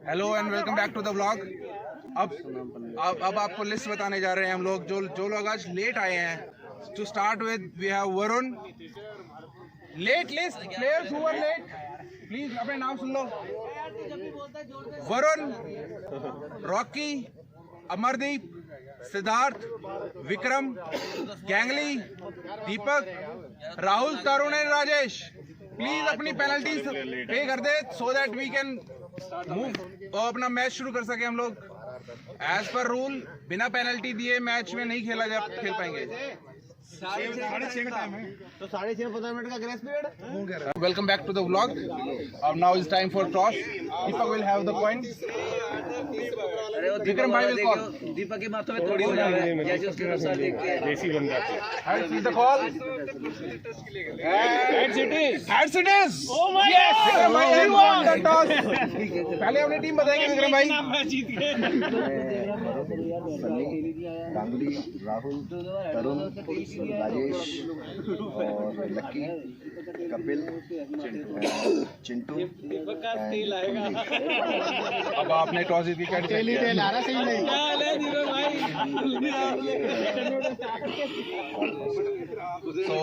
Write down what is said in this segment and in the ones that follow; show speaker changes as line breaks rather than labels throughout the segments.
Hello and welcome back to the vlog. अब आपको list बताने जा रहे हैं हम लोग जो लोग आज लेट आए हैं। To start with we have Varun. Let list players who are late, please अपने नाम सुन लो। वरुण, रॉकी, अमरदीप, सिद्धार्थ, विक्रम, गैंगली, दीपक, राहुल, तरुण एंड राजेश। प्लीज अपनी पेनल्टी पे कर दे so that we can move और अपना मैच शुरू कर सके हम लोग। एज पर रूल बिना पेनल्टी दिए मैच में नहीं खेल पाएंगे। 6:30 का टाइम है तो 6:30 15 मिनट का grace period. Welcome back to the vlog. अब now is time for toss. Deepak will have the points. Vikram भाई विल कॉल।
दीपक की बातों में थोड़ी हो जाता है, जैसे उसके अनुसार देखते हैं
देसी बन जाते हैं।
Heads is the call. Heads it is. Heads it is. Oh my God! Vikram भाई has won the toss. पहले अपनी टीम बताएंगे विक्रम भाई।
मैं जीत गए।
गांगुली, राहुल, तरुण, राजेश और लक्की, कपिल, चिंटू।
अब आपने टॉस जीत के क्या डिसाइड So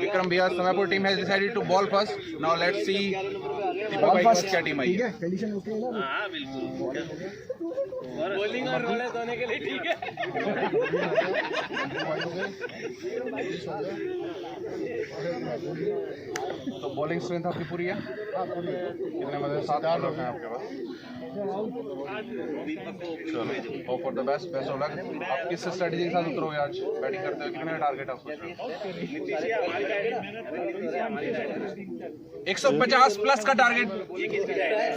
Vikram भैया Samapur team has decided to ball first. Now let's see Deepak भाई क्या टीम आई है।
हाँ बिल्कुल, बॉलिंग और रोले धोने के लिए ठीक है।
तो बॉलिंग स्ट्रेंथ आपकी पूरी है? कितने बजे? 7 बॉलर हैं आपके पास। चलो hope for the best of luck. आप किस स्ट्रेटजी के साथ उतरोगे आज बैटिंग करते हुए? कितने टारगेट आप सोच रहे हो? 150 प्लस का टारगेट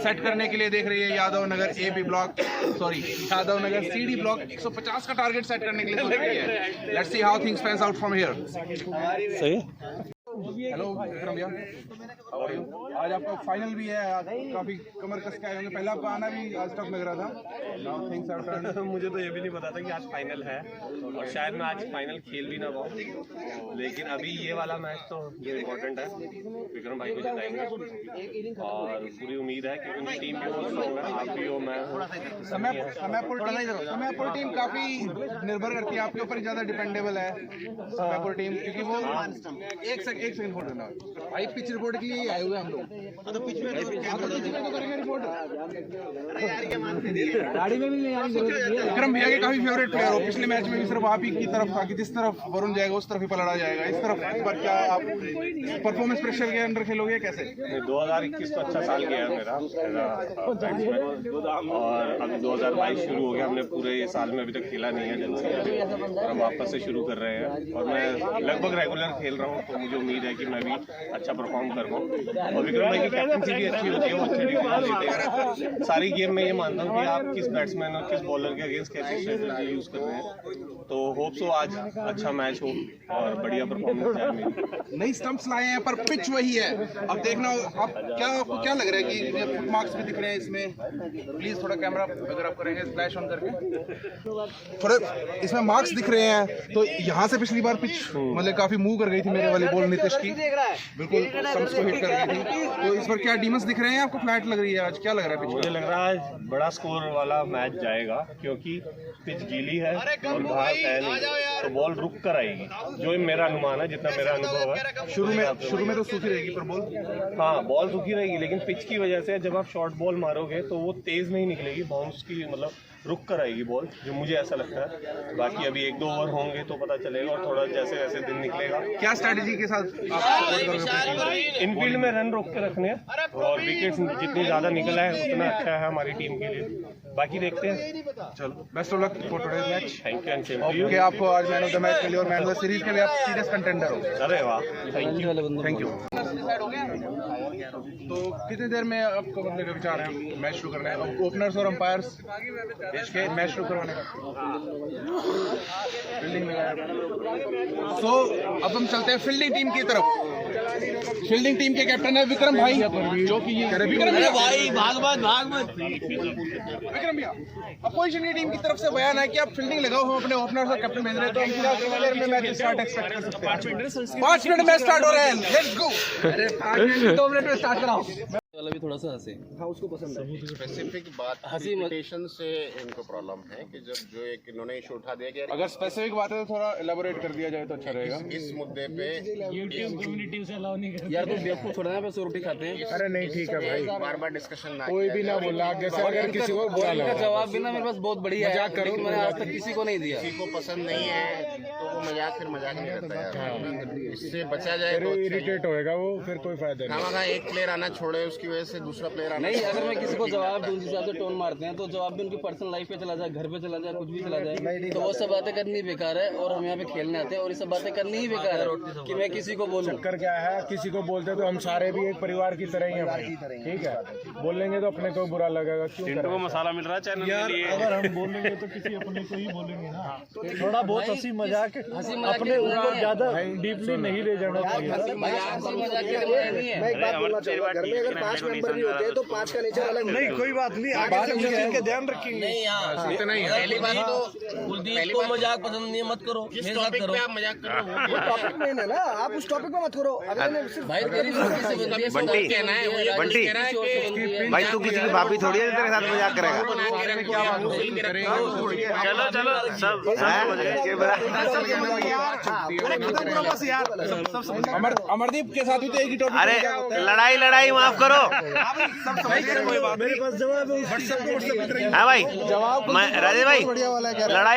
सेट करने के लिए देख रही है Yadav Nagar A B block, sorry Yadav Nagar C D block. 150 का टारगेट सेट करने के लिए सोच रही है। Let's see how things pans out from here.
सही।
हेलो विक्रम भैया, आज आपका फाइनल भी है। आज काफी कमर कस के आए होंगे। पहले आपका आना भी आज टफ लग रहा था। Now things have turned.
मुझे तो ये भी नहीं पता था कि आज फाइनल है और शायद मैं आज फाइनल खेल भी ना पाऊँ, लेकिन अभी ये वाला मैच तो ये इम्पोर्टेंट है। विक्रम भाई को जिताएंगे और पूरी उम्मीद है कि उनकी टीम भी बहुत स्ट्रॉन्ग है। आप भी हो, मैं हूँ।
समयपुर टीम काफी निर्भर करती है आपके ऊपर, ज्यादा डिपेंडेबल है समयपुर टीम, क्योंकि वो एक सेकंड होल्ड करना भाई। पिच रिपोर्ट के लिए आए हुए हम लोग। तो पिच में तो करेंगे रिपोर्ट। गाड़ी में भी नहीं आएंगे। विक्रम भैया के काफी फेवरेट प्लेयर हो। पिछले मैच में भी सिर्फ आप ही की तरफ था कि जिस तरफ वरुण जाएगा उस तरफ ही पलड़ा जाएगा। इस तरफ इस बार क्या आप परफॉर्मेंस प्रेशर के अंदर खेलोगे कैसे?
2021 तो अच्छा साल गया है मेरा बैट्समैन, और अभी 2022 शुरू हो गया। हमने पूरे ये साल में अभी तक खेला नहीं है जल्द से, और हम वापस से शुरू कर रहे हैं और मैं लगभग रेगुलर खेल रहा हूँ, तो मुझे उम्मीद है कि मैं भी अच्छा परफॉर्म कर पाऊँ। और विक्रम भाई की कैप्टनसी भी अच्छी होती है, वो अच्छे डिसीजन लेते हैं सारी गेम में। ये मानता हूँ कि आप किस बैट्समैन और किस बॉलर के अगेंस्ट कैसी स्ट्रेटजी यूज कर रहे हैं। तो होप सो आज अच्छा मैच हो और बढ़िया परफॉर्मेंस जाए मेरी।
नई स्टंप्स लाए हैं पर पिच वही है। अब देखना आप आपको क्या लग रहा है कि फुट मार्क्स भी दिख रहे हैं इसमें? प्लीज थोड़ा कैमरा अगर आप करेंगे फ्लैश ऑन करके, थोड़ा इसमें मार्क्स दिख रहे हैं। तो यहाँ से पिछली बार पिच मतलब काफी मूव कर गई थी मेरे वाली बॉल नीतीश की, बिल्कुल स्टंप्स को हिट कर गई थी। तो इस बार क्या डीमंस दिख रहे हैं आपको? फ्लैट लग रही है आज? क्या लग रहा है पिच?
मुझे लग रहा है आज बड़ा स्कोर वाला मैच जाएगा, क्योंकि पिच गीली है और घास है नहीं, तो बॉल रुक कर आएगी, जो मेरा अनुमान है, जितना मेरा अनुभव है।
शुरू में तो सूखी रहेगी पर बॉल,
हाँ बॉल सूखी रहेगी, लेकिन पिच की वजह से जब आप शॉर्ट बॉल मारोगे तो वो तेज नहीं निकलेगी, बाउंस की मतलब रुक कर आएगी बॉल, जो मुझे ऐसा लगता है। बाकी अभी 1-2 ओवर होंगे तो पता चलेगा, और थोड़ा जैसे जैसे दिन निकलेगा।
क्या स्ट्रैटेजी के साथ आप
इनफील्ड में रन रोक के रखने हैं और विकेट्स जितनी ज्यादा निकला है उतना अच्छा है हमारी टीम के लिए। बाकी देखते हैं।
चलो best of luck for today's match.
Thank you and same to you.
Okay, आपको आज मैन ऑफ द मैच के लिए और मैन ऑफ द सीरीज के लिए आप सीरियस कंटेंडर हो।
अरे वाह, थैंक यू।
तो कितनी देर में आपको बदलने का विचार है? मैच शुरू करना है। ओपनर्स और अंपायर्स देश के मैच शुरू करवाने का फील्डिंग में। सो अब हम चलते हैं फील्डिंग टीम की तरफ। फील्डिंग टीम के कैप्टन है विक्रम भाई, जो कि ये विक्रम
भाई भाग
विक्रम भैया, अपोजिशन की टीम की तरफ से बयान है कि आप फील्डिंग लगाओ, हम अपने ओपनर्स और कैप्टन भेज रहे हैं, तो हम क्या कितनी देर में मैच स्टार्ट एक्सपेक्ट कर सकते हैं? 5 मिनट में स्टार्ट हो रहे हैं। Let's go. 2 मिनट में स्टार्ट कराओ।
वाला भी थोड़ा सा हंसे।
हाँ उसको पसंद है।
स्पेसिफिक बात
हंसी मत-
रिपीटेशन से इनको प्रॉब्लम है कि जब जो एक इन्होंने इशू उठा दिया कि
अगर स्पेसिफिक बात है तो थोड़ा एलाबोरेट कर दिया जाए तो अच्छा रहेगा।
इस मुद्दे पे
यार तो बेवकूफ थोड़ा ना, बस रोटी खाते हैं।
अरे नहीं ठीक है भाई,
बार बार डिस्कशन ना
कोई भी ना बोला, जैसे अगर किसी को बुरा
इनका
लगा
जवाब भी ना मेरे पास बहुत बढ़िया है,
मजाक करो,
लेकिन मैंने आज तक किसी को नहीं दिया।
किसी को पसंद नहीं है तो वो मजाक फिर मजाक नहीं रहता यार। इससे बचा जाए तो
फिर
अच्छा ही।
इरिटेट होएगा वो, फिर कोई फायदा नहीं।
खामखा एक प्लेयर आना छोड़े, उसकी वजह से दूसरा प्लेयर आना
नहीं, अगर मैं किसी को जवाब दूं, जिस हिसाब से टोन मारते हैं, तो जवाब भी उनकी पर्सनल लाइफ पे चला जाए, घर पे चला जाए, कुछ भी चला जाए, तो वो सब बातें करनी बेकार है। और हम यहाँ पे खेलने आते हैं और ये सब बातें करनी ही बेकार है कि मैं किसी को बोलूं।
चक्कर क्या है, किसी को बोलते तो हम सारे भी एक परिवार की तरह ही हैं भाई, ठीक है। बोलेंगे तो अपने को बुरा लगेगा, क्यों
चिंटू को मसाला मिल रहा है चैनल के लिए।
अगर हम बोलेंगे तो किसी अपने को ही बोलेंगे ना। थोड़ा बहुत हंसी मजाक
अपने
ऊपर ज्यादा डीपली नहीं ले जाना चाहिए।
मजाक के लिए नहीं है।
मैं एक बात बोलना चाहूँगा, घर में अगर 5 मेंबर भी होते हैं तो 5 का नेचर अलग नहीं।
कोई बात नहीं, आगे से किसी का ध्यान रखेंगे।
नहीं, यहाँ
इतना ही है। पहली बात तो
कुलदीप को मजाक पसंद नहीं है, मत करो,
किस
मेरे साथ
टॉपिक
करो।
पे आप मजाक कर रहे हो?
वो टॉपिक में है ना, आप उस टॉपिक में मत करो। अगर मैं सिर्फ
भाई तेरी दोस्ती से बनती है,
बंटी,
कहना है, वो ये
बंटी,
कह रहा है कि
भाई तू किसी की भाभी थोड़ी है तेरे साथ मजाक करेगा।
चलो चलो सब
अमरदीप के साथ भी तो एक ही टॉपिक।
अरे लड़ाई माफ करो।
मेरे पास जवाब है,
हाँ भाई, मैं राजेश भाई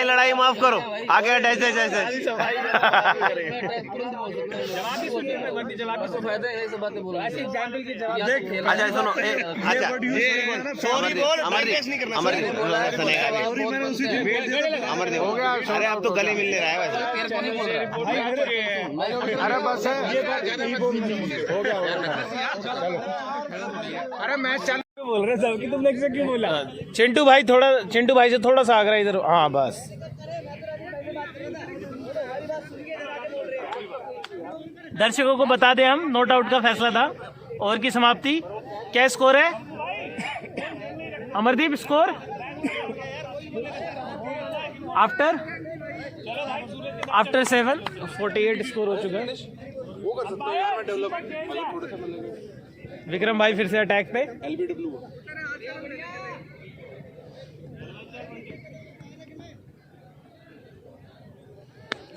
लड़ाई माफ करो, आगे जैसे
फायदा है, ये सब बातें बोलो।
अच्छा सुनो, अच्छा सॉरी बोल, अमरदीप हो गया। अरे अब तो गले मिलने रहा है
अरे बस हो गया।
अरे मैच चल
बोल रहे सब कि तुमने एक से क्यों बोला?
चिंटू भाई से थोड़ा सा आगरा इधर। हाँ बस। दर्शकों को बता दें, हम नॉट आउट का फैसला था। ओवर की समाप्ति, क्या स्कोर है अमरदीप? स्कोर आफ्टर 7 48 स्कोर हो चुका है। विक्रम भाई फिर से अटैक पे।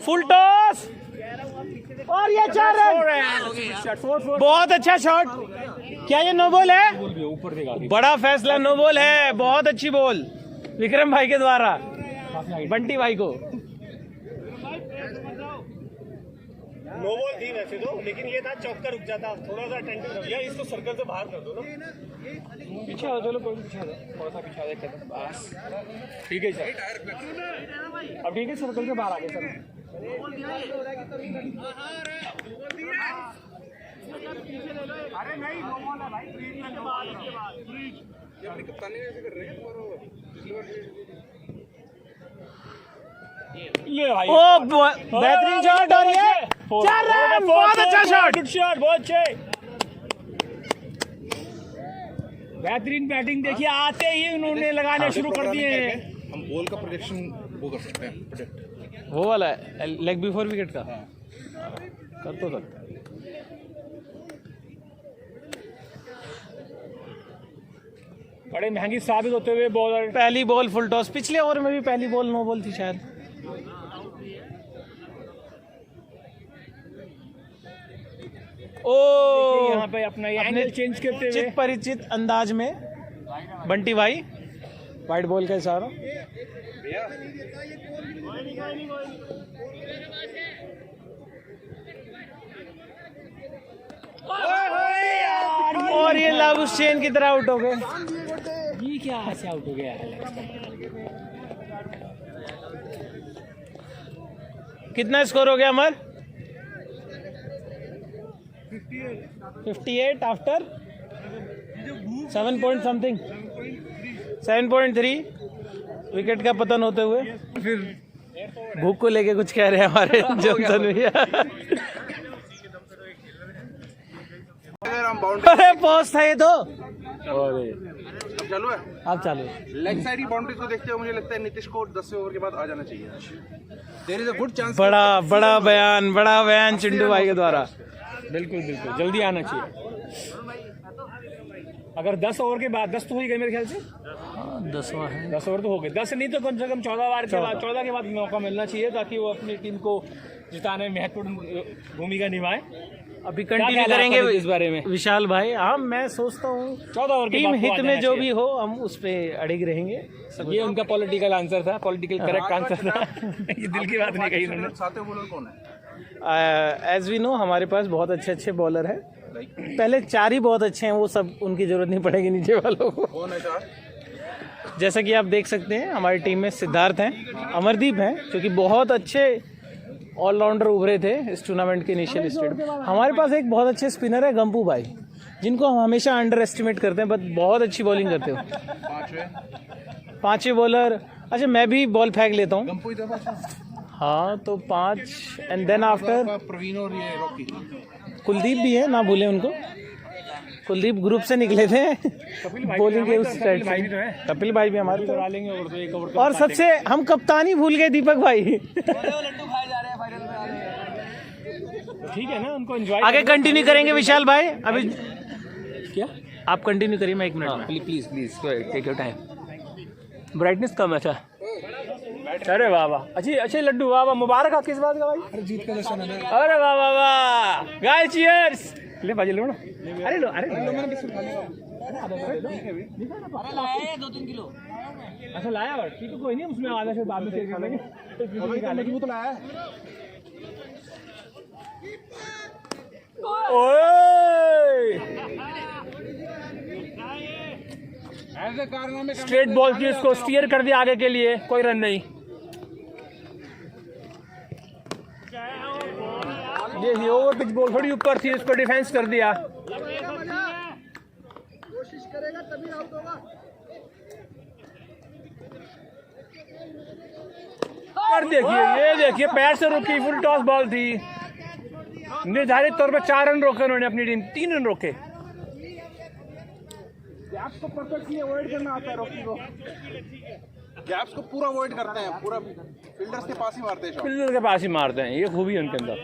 फुल टॉस और ये 4 रन। बहुत अच्छा शॉट। क्या ये नो बॉल है? बड़ा फैसला, नो बॉल है। बहुत अच्छी बॉल विक्रम भाई के द्वारा बंटी भाई को।
नो बॉल थी वैसे तो, लेकिन ये था चौका रुक जाता, थोड़ा सा टेंशन हो गया। इसको सर्कल से बाहर कर दो ना, पीछे आओ। चलो कोई पीछे आओ, थोड़ा सा पीछे आ जाए बस। ठीक है सर, अब ठीक है, सर्कल से बाहर आ गए सर। अरे नहीं, नो बॉल है भाई,
ओ बेहतरीन शॉट और ये 4 रन। बहुत अच्छा शॉट,
गुड शॉट, बहुत अच्छे। बेहतरीन बैटिंग देखिए, आते ही उन्होंने लगाने शुरू कर दिए हैं।
हम बॉल का प्रोजेक्शन वो कर सकते हैं, प्रोजेक्ट
वो वाला है लेग बिफोर विकेट का। कर तो सकते हैं।
बड़े महंगी साबित होते हुए बॉलर।
पहली बॉल फुल टॉस, पिछले ओवर में भी पहली बॉल नो बॉल थी शायद। ओ
यहाँ पे अपना एंगल चेंज करते हुए
चित परिचित अंदाज में बंटी भाई वाइट बॉल का इशारा। और ये लव चेन की तरह आउट हो गए।
ये क्या ऐसे आउट हो गया है?
कितना स्कोर हो गया अमर? 58 आफ्टर 7 पॉइंट समथिंग, 7.3 विकेट का पतन होते हुए। फिर भूख को लेके कुछ कह रहे हैं हमारे जॉनसन भैया। अरे पॉज था ये तो।
अब चालू है,
अब चालू।
लेग साइड की बाउंड्रीज को देखते हुए मुझे लगता है नीतीश को 10 ओवर के बाद आ जाना चाहिए। There is a good chance.
बड़ा बयान चिंटू भाई के द्वारा।
बिल्कुल बिल्कुल, जल्दी आना चाहिए। अगर 10 ओवर के बाद 10 तो हो ही गए मेरे ख्याल से,
10वां है।
10 ओवर तो हो गए, 10 नहीं तो कम से कम 14 के बाद मौका मिलना चाहिए ताकि वो अपनी टीम को जिताने में महत्वपूर्ण भूमिका निभाए।
अभी
क्या
कंटिन्यू
ख्याल है
करेंगे
आपका इस बारे में?
विशाल भाई। हाँ, मैं सोचता हूँ
14 ओवर के
टीम
बाद तो आ
हित में
जाना
जो
चाहिए।
भी हो हम उस पे अड़िग रहेंगे।
ये उनका पॉलिटिकल आंसर था, पॉलिटिकल करेक्ट आंसर था। ये दिल की बात नहीं कही उन्होंने।
सातवें बॉलर कौन है?
एज वी नो हमारे पास बहुत अच्छे अच्छे बॉलर हैं। पहले 4 ही बहुत अच्छे हैं, वो सब उनकी जरूरत नहीं पड़ेगी नीचे वालों को।
कौन है चार?
जैसा कि आप देख सकते हैं हमारी टीम में सिद्धार्थ हैं, अमरदीप हैं जो कि बहुत अच्छे ऑलराउंडर उभरे थे इस टूर्नामेंट के इनिशियल स्टेज में। हमारे पास एक बहुत अच्छे स्पिनर है गंपू भाई, जिनको हम हमेशा अंडर एस्टिमेट करते हैं, बट बहुत अच्छी बॉलिंग करते हो। पांचवें बॉलर, अच्छा मैं भी बॉल फेंक लेता हूँ।
गंपू इधर पास है?
हाँ तो 5 एंड देन आफ्टर
प्रवीण और ये रॉकी।
कुलदीप भी है, ना भूले उनको। कुलदीप ग्रुप से निकले थे बॉलिंग के उस साइड से। कपिल भाई भी हमारे
करा लेंगे ओवर तो एक ओवर
और सबसे हम कप्तानी भूल गए दीपक भाई।
ठीक है ना, उनको एंजॉय
आगे कंटिन्यू करेंगे विशाल भाई। अभी
क्या
आप कंटिन्यू करिए, मैं 1 मिनट में।
Please take your time. Brightness कम है अच्छा। अरे वाह वाह, अच्छे लड्डू, वाह वाह, मुबारक आप किस बात का भाई? जीत का जश्न है। अरे वाह वाह वाह, गाइस चीयर्स। ले बाजी लो ना, अरे लो मैंने किसी खा लिया। अरे लाया 2-3 किलो। अच्छा लाया, ठीक है कोई नहीं, उसमें आधा से बाद में शेयर कर लेंगे। वो तो लाया है।
ऐसे कारनामे
स्ट्रेट बॉल की उसको स्टीयर कर दिया आगे के लिए, कोई रन नहीं। ये ओवर पिच बॉल थोड़ी ऊपर थी, उसको डिफेंस कर दिया।
कोशिश करेगा तभी आउट होगा।
और देखिए, ये देखिए पैर से रुकी, फुल टॉस बॉल थी। निर्धारित तौर पर 4 रन रोके उन्होंने, अपनी टीम 3 रन रोके।
गैप्स को परफेक्टली अवॉइड करना आता है रॉकी को। गैप्स को पूरा अवॉइड करते हैं, पूरा फील्डर्स के पास ही मारते हैं।
फील्डर के पास ही मारते हैं, ये खूबी है उनके अंदर।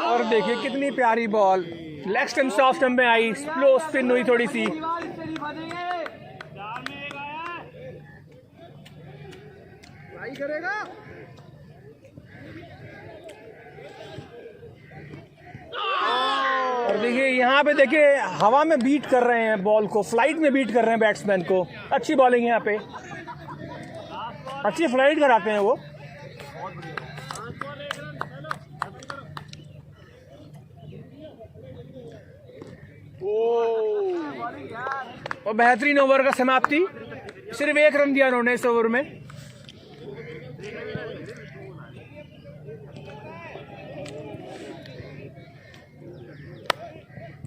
और देखिए कितनी प्यारी ball, leg stump off stump में आई, स्लो स्पिन हुई थोड़ी सी।
ट्राई करेगा।
और देखिए यहाँ पे देखिए हवा में बीट कर रहे हैं बॉल को, फ्लाइट में बीट कर रहे हैं बैट्समैन को। अच्छी बॉलिंग है यहाँ पे, अच्छी फ्लाइट कराते हैं वो। और बेहतरीन ओवर का समाप्ति, सिर्फ 1 रन दिया उन्होंने इस ओवर में।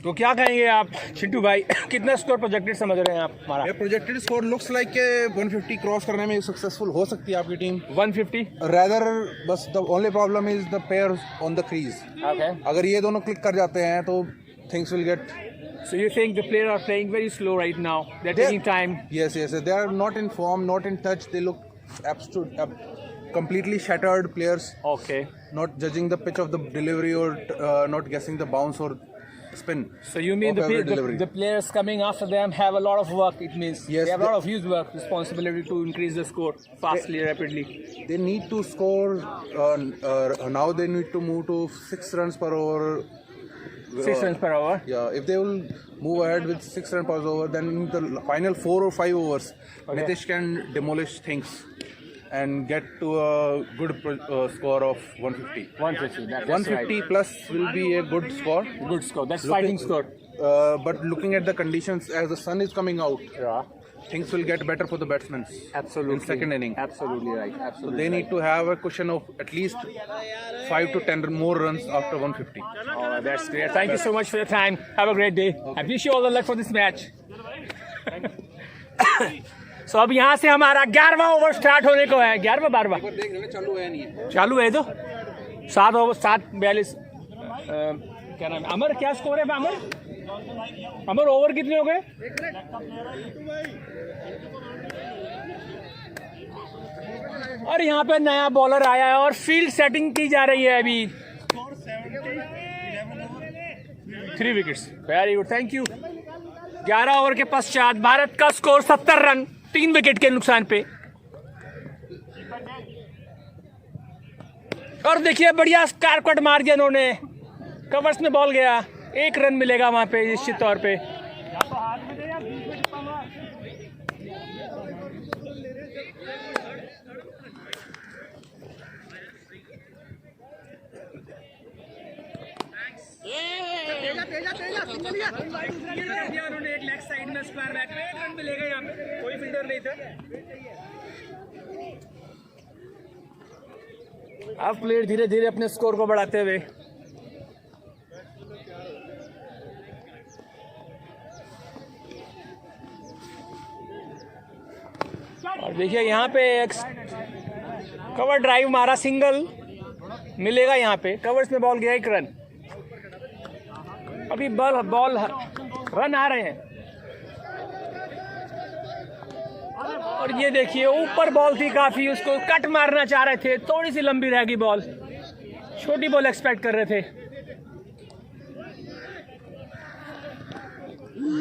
तो क्या कहेंगे आप चिंटू भाई, कितना स्कोर प्रोजेक्टेड समझ रहे हैं आप हमारा?
ये प्रोजेक्टेड स्कोर लुक्स लाइक के 150 क्रॉस करने में सक्सेसफुल हो सकती है आपकी टीम।
150।
रेदर बस the only problem is the pair on the crease.
Okay,
अगर ये दोनों क्लिक कर जाते हैं तो things will get.
so you think the players are playing very slow right now, they're taking time?
Yes, they are not in form, not in touch. They look completely shattered players.
Okay,
Not judging the pitch of the delivery or not guessing the bounce or spin.
so you mean
of every delivery.
the players coming after them have a lot of work, it means
Yes,
they have a lot of huge work, responsibility to increase the score fastly, rapidly.
They need to score. Now they need to move to 6 runs per over.
6 runs per hour.
Yeah, if they will move ahead with 6 runs per over, then in the final 4 or 5 overs, Nitish can demolish things and get to a good score of 150.
150, that's
150 plus will be a good score.
Good score, that's fighting score.
But looking at the conditions as the sun is coming out,
Yeah,
things will get better for the batsmen.
absolutely.
In second inning.
Absolutely right,
So
absolutely.
they need to have a cushion of at least 5 to 10 more runs after 150.
Oh, that's great. Thank you so much for your time. Have a great day. I wish you all the luck for this match. So अब यहाँ से हमारा 11वां over start होने को है। 11वां 12वां
देख रहे चालू है नहीं।
चालू है तो 7 ओवर 7:42। क्या नाम है अमर, क्या स्कोर है अमर? अमर ओवर कितने हो गए? और यहाँ पे नया बॉलर आया है और फील्ड सेटिंग की जा रही है अभी।
3 wickets, very good, thank you. 11 over के पश्चात भारत का स्कोर 70 रन 3 विकेट के नुकसान पे। और देखिए बढ़िया स्कारप कट मार दिया उन्होंने, कवर्स में बॉल गया, 1 रन मिलेगा वहां पे निश्चित तौर पे। उन्होंने एक लेग साइड में स्क्वायर बैक में 1 रन मिलेगा यहाँ पे, कोई फील्डर नहीं था। अब प्लेयर धीरे धीरे अपने स्कोर को बढ़ाते हुए और देखिए यहाँ पे एक कवर ड्राइव मारा, सिंगल मिलेगा यहाँ पे, कवर्स में बॉल गया, 1 रन। अभी बॉल रन आ रहे हैं और ये देखिए ऊपर बॉल थी काफी, उसको कट मारना चाह रहे थे, थोड़ी सी लंबी रहेगी बॉल, छोटी बॉल एक्सपेक्ट कर रहे थे।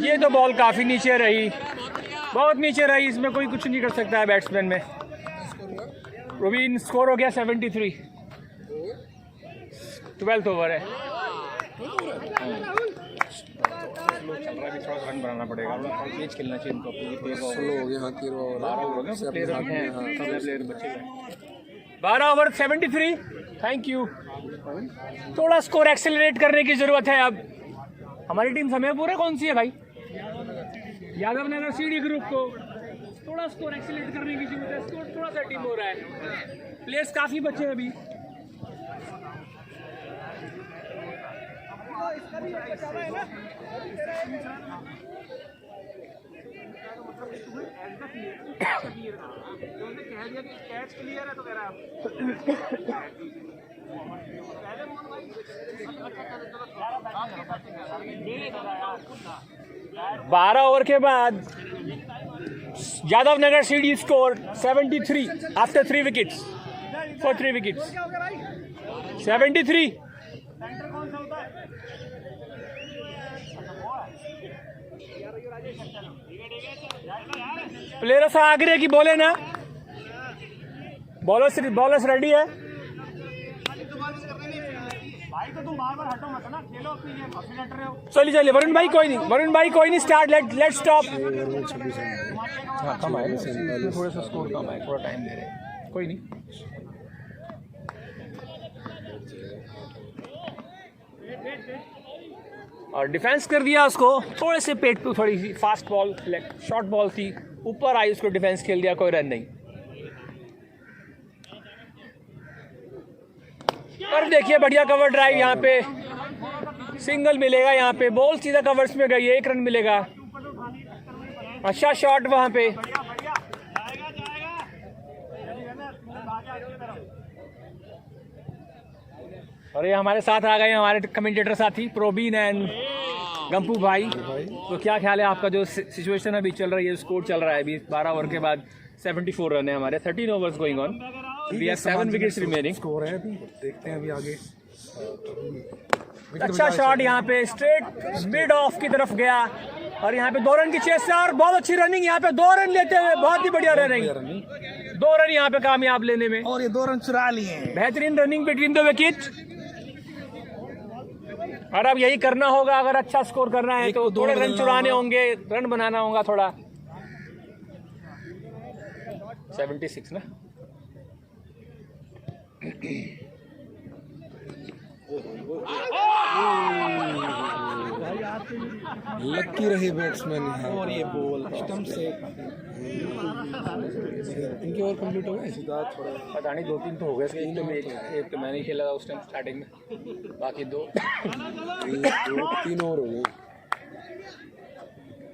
ये तो बॉल काफी नीचे रही, बहुत नीचे रही, इसमें कोई कुछ नहीं कर सकता है बैट्समैन में। प्रोवीन स्कोर हो गया 73, 12th ओवर है। रन बनाना पड़ेगा, तेज खेलना चाहिए इनको, स्लो हो गया। 12 ओवर 73, थैंक यू। थोड़ा स्कोर एक्सेलरेट करने की जरूरत है अब। हमारी टीम समय पूरे कौन सी है भाई? यादव नगर सीडी ग्रुप को थोड़ा स्कोर एक्सेलरेट करने की जरूरत है, स्कोर थोड़ा सा टीम हो रहा है, प्लेयर्स काफी बचे हैं अभी। बारह ओवर के बाद Yadav Nagar C D score 73 after 3 wickets for 3 wickets 73। Player से आगे की बोले ना, बॉलर्स रेडी है। चलिए चलिए वरुण भाई कोई नहीं, स्टार्ट, लेट स्टॉप। कम आए, थोड़ा सा स्कोर कम है, थोड़ा टाइम दे रहे हैं, कोई नहीं। और डिफेंस कर दिया उसको, थोड़े से पेट पे थोड़ी सी फास्ट बॉल, शॉर्ट बॉल थी, ऊपर आई, उसको डिफेंस खेल दिया, कोई रन नहीं। और देखिए बढ़िया कवर ड्राइव, यहाँ पे सिंगल मिलेगा, यहाँ पे बॉल सीधा कवर्स में गई, 1 रन मिलेगा। अच्छा शॉट वहां पे, और ये हमारे साथ आ गए हमारे कमेंटेटर साथी प्रोबीन एंड गंपू भाई। तो क्या ख्याल है आपका, जो सिचुएशन अभी चल रही है, स्कोर चल रहा है अभी 12 ओवर के बाद 74 रन है हमारे, 13 overs going on, we have 7 wickets remaining.
Score है अभी, देखते हैं अभी आगे।
अच्छा शॉट यहाँ पे स्ट्रेट मिड ऑफ की तरफ गया, और यहाँ पे 2 रन की चेस और बहुत अच्छी रनिंग, यहाँ पे 2 रन लेते हुए बहुत ही बढ़िया रनिंग, 2 रन यहाँ पे कामयाब लेने में,
और ये 2 रन चुरा लिए,
बेहतरीन रनिंग बिटवीन द विकेट। और अब यही करना होगा, अगर अच्छा स्कोर करना है तो थोड़े रन चुराने होंगे, रन बनाना होगा थोड़ा। 76 ना,
लकी रहे बैट्समैन है। और ये बॉल स्टंप से इनके और कंप्लीट हो गए,
पता नहीं 2-3 तो हो गए, एक तो मैंने खेला था उस टाइम स्टार्टिंग में, बाकी 2
3 और हो गए,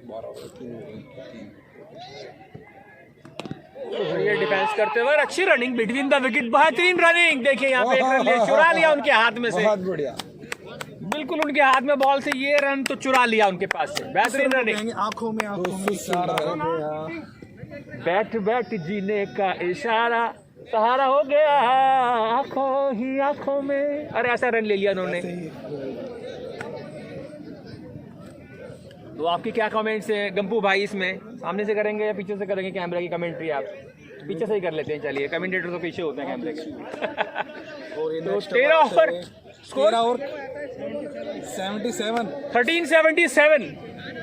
12 और 3 हो गए।
ये डिफेंस करते हुए अच्छी रनिंग बिटवीन द विकेट, बेहतरीन रनिंग। देखिए यहाँ पे 1 रन चुरा लिया उनके हाथ में से,
बहुत बढ़िया,
बिल्कुल उनके हाथ में बॉल से ये रन तो चुरा लिया उनके पास से, बेहतरीन रनिंग।
आंखों में
बैठ बैठ जीने का इशारा, सहारा हो गया आंखों ही आंखों में। अरे ऐसा रन ले लिया उन्होंने। तो आपकी क्या कमेंट्स है गंपू भाई इसमें? सामने से करेंगे या पीछे से करेंगे कैमरा की कमेंट्री? आप पीछे से ही कर लेते हैं, चलिए कमेंटेटर तो पीछे होते हैं कैमरे के। तो 13 ओवर स्कोर 1377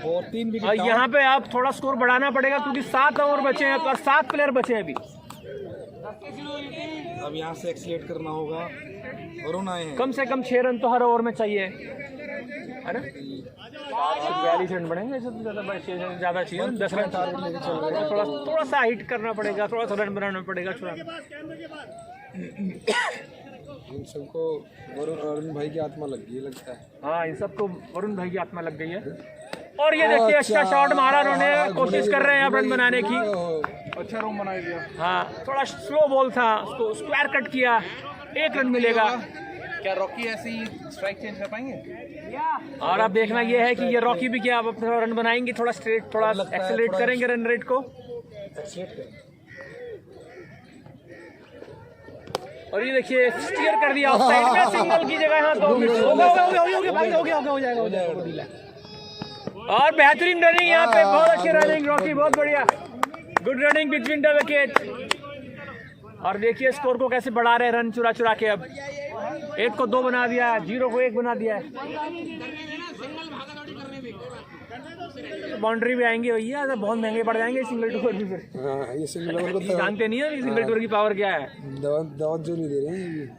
और 3 विकेट।
और यहाँ पे आप थोड़ा स्कोर बढ़ाना पड़ेगा क्योंकि 7 ओवर बचे हैं और 7 प्लेयर बचे हैं अभी।
अब यहाँ से एक्सीलेट करना होगा। वरुण आए हैं।
कम से कम 6 रन तो हर ओवर में चाहिए। अरे 42 रन बढ़ेंगे, ज्यादा चाहिए 10 रन थोड़ा सा हिट करना पड़ेगा, थोड़ा सा रन बनाना पड़ेगा।
इन सबको वरुण भाई की आत्मा लग गई लगता है।
हाँ, इन सबको वरुण भाई की आत्मा लग गई है। और ये देखिए अच्छा शॉट मारा उन्होंने, कोशिश कर रहे हैं रन बनाने की।
अच्छा रन बना दिया।
हाँ, थोड़ा स्लो बॉल था, उसको स्क्वायर कट किया, 1 रन मिलेगा।
क्या रॉकी ऐसी स्ट्राइक चेंज कर पाएंगे?
और अब देखना ये है कि ये रॉकी भी क्या अब अपना रन बनाएंगे, थोड़ा स्ट्रेट, थोड़ा एक्सेलरेट करेंगे रन रेट को। और ये देखिए स्टीयर कर दिया ऑफ साइड में, सिंगल की जगह यहाँ 2 मिनट हो जाएगा। और बेहतरीन रनिंग यहाँ पे, बहुत अच्छी रनिंग रॉकी, बहुत बढ़िया, good running between the wicket. और देखिए स्कोर को कैसे बढ़ा रहे, रन चुरा चुरा के। अब 1 को 2 बना दिया, 0 को 1 बना दिया है। बाउंड्री भी आएंगे भैया, तो बहुत महंगे पड़ जाएंगे सिंगल टूर भी फिर।
हाँ, ये सिंगल ओवर को
जानते नहीं है सिंगल टूर की पावर क्या है।
दावत जो नहीं दे रहे हैं।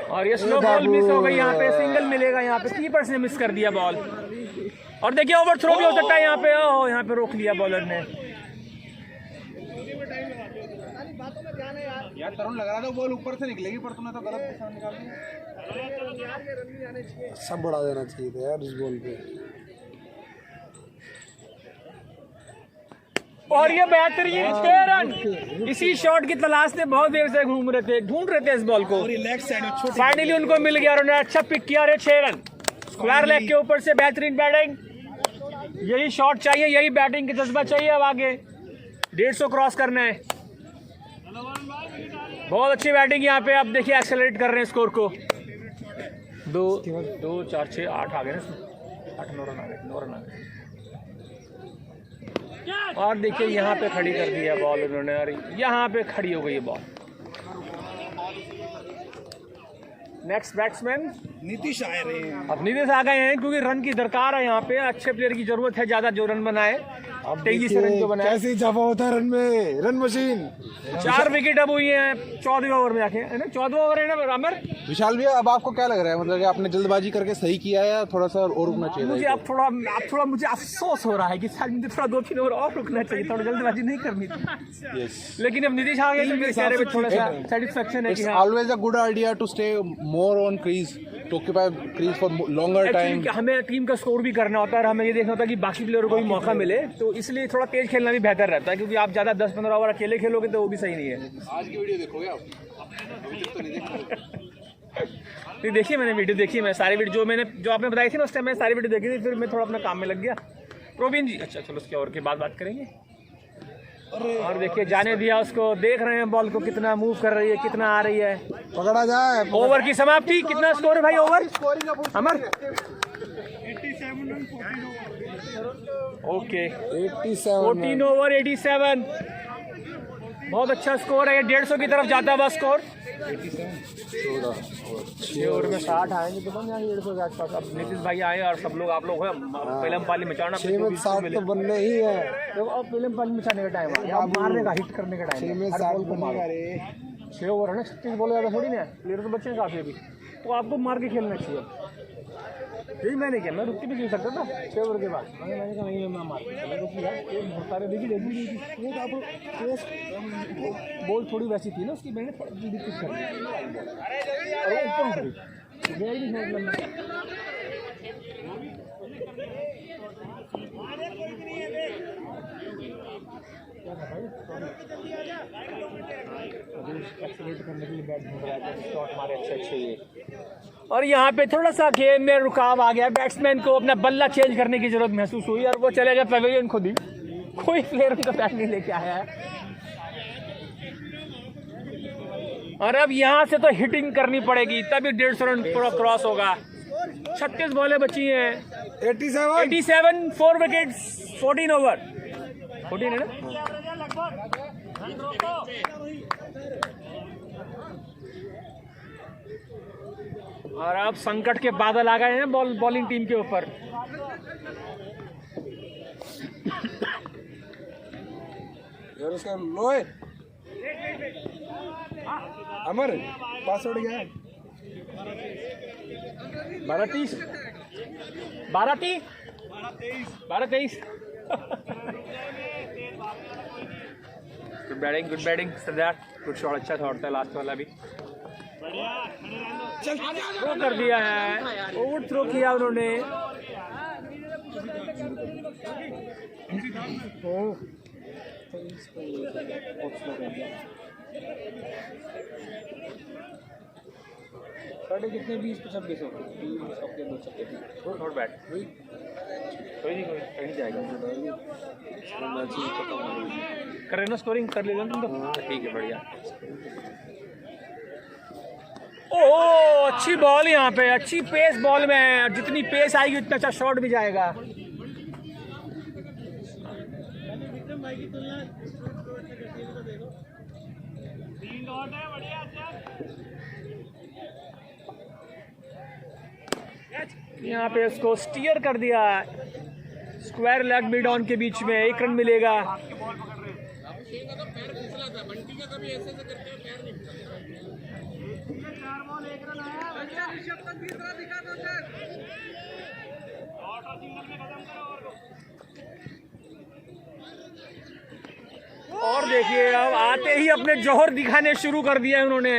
और ये स्लो बॉल मिस हो गई, यहाँ पे सिंगल मिलेगा, यहाँ पे कीपर ने मिस कर दिया बॉल। और देखिए ओवर थ्रो भी हो सकता है यहाँ पे। ओह, यहाँ पे रोक लिया बॉलर ने।
यार तरुण लग रहा था बॉल ऊपर से निकलेगी, पर तुमने तो गलत दिशा में निकाल दी।
सब बढ़ा देना चाहिए था यार इस बॉल पे।
और ये बेहतरीन 6 रन, इसी शॉट की तलाश में बहुत देर से ढूंढ रहे थे इस बॉल को। फाइनली उनको मिल गया, उन्होंने अच्छा पिक किया। 6 रन स्क्वायर लेग के ऊपर से, बेहतरीन बैटिंग। यही शॉट चाहिए, यही बैटिंग का जज्बा चाहिए। अब आगे 150 क्रॉस करना है। बहुत अच्छी बैटिंग यहाँ पे। अब देखिए एक्सेलरेट कर रहे हैं स्कोर को। 2 4 6 8 आ गए ना, 8 9 रन आ गए, 9 रन आ गए। और देखिए यहाँ पे खड़ी कर दी है बॉल उन्होंने, और यहाँ पे खड़ी हो गई है बॉल। नेक्स्ट बैट्समैन
नीतीश आए रहे हैं।
अब नीतीश आ गए हैं क्योंकि रन की दरकार है यहाँ पे। अच्छे प्लेयर की जरूरत है, ज्यादा जो रन बनाए। अब 23 रन जो बनाए,
कैसे इजाफा होता है रन में, रन मशीन।
4 विकेट अब हुई हैं 14वें ओवर में जाके, है ना? 14वां ओवर है ना अमर?
विशाल भैया, अब आपको क्या लग रहा है, मतलब कि आपने जल्दबाजी करके सही किया है या थोड़ा सा और रुकना चाहिए?
मुझे अब थोड़ा मुझे अफसोस हो रहा है कि शायद मुझे थोड़ा 2-3 ओवर और रुकना चाहिए, थोड़ा जल्दबाजी नहीं करनी थी। लेकिन अब नीतीश आ गए तो मेरे चेहरे पे थोड़ा सा सेटिस्फेक्शन है कि
always a good idea to stay more on crease, to occupy crease for longer time.
हमें टीम का स्कोर भी करना होता है और हमें ये देखना होता है कि बाकी प्लेयरों को भी मौका मिले, तो इसलिए थोड़ा तेज खेलना भी बेहतर रहता है, क्योंकि आप ज्यादा 10-15 ओवर अकेले खेलोगे तो वो भी सही नहीं है।
आज की वीडियो देखोगे आप?
तो देखिए मैंने वीडियो देखी, मैं सारी वीडियो जो आपने बताई थी ना उस टाइम, मैं सारी वीडियो देखी थी। फिर मैं थोड़ा अपना काम में लग गया। प्रवीण जी, अच्छा चलो उसके और के बाद बात करेंगे। और देखिए जाने दिया उसको, देख रहे हैं बॉल को कितना मूव कर रही है, कितना आ रही है।
पकड़ा जाए।
ओवर की समाप्ति, कितना स्कोर है भाई ओवर अमर? 14 ओवर 87, बहुत अच्छा स्कोर है। 150 की तरफ जाता हुआ स्कोर। 6 ओवर में 60 आएंगे तो बन जाएंगे 150 के आसपास। अब नीतीश भाई आए और सब लोग, आप लोग हैं, पहले पाली मचाना,
6 में 60 तो बनने ही है।
तो अब पहले पाली मचाने का टाइम है, अब मारने का, हिट करने का टाइम है।
6 में 60 बनेगा रे।
6 ओवर है ना, 36 बॉल ज़्यादा थोड़ी ना, प्लेयर तो बच्चे हैं काफी अभी, तो आपको मार के खेलना चाहिए। यही मैंने किया, मैं रुक के भी खेल सकता था 6 ओवर के बाद। मैंने कहा नहीं, मैं मार बहुत सारे देखिए बॉल थोड़ी वैसी थी ना उसकी, मैंने दिक्कत कर करने के लिए बैट ढूंढ रहा है, शॉट मारे अच्छे ये। और यहाँ पे थोड़ा सा गेम में रुकाव आ गया, बैट्समैन को अपना बल्ला चेंज करने की जरूरत महसूस हुई और वो चले गए पवेलियन खुद ही। कोई प्लेयर उनका बैट नहीं लेके आया है। और अब यहाँ से तो हिटिंग करनी पड़ेगी, तभी 150 रन पूरा क्रॉस होगा। 36 बॉलें बची हैं।
87
4 विकेट्स, 14 ओवर, 14 है ना। और अब संकट के बादल आ गए हैं बॉलिंग टीम के ऊपर।
लोए अमर पासवर्ड क्या है?
12-23 good batting Siddharth, good shot, अच्छा शॉट था लास्ट वाला भी। थ्रो कर दिया है, ओवर थ्रो किया उन्होंने।
साढ़े कितने 20-26 हो
नॉट बैड, कोई नहीं कहीं जाएगा। कर रहे ना स्कोरिंग, कर लेगा तुम तो। ठीक है, बढ़िया। ओह, अच्छी बॉल यहाँ पे, अच्छी पेस बॉल में है। जितनी पेस आएगी उतना अच्छा शॉट भी जाएगा। यहाँ पे उसको स्टीयर कर दिया, स्क्वायर लेग मिड ऑन के बीच में 1 रन मिलेगा। और देखिए अब आते ही अपने जौहर दिखाने शुरू कर दिया है उन्होंने।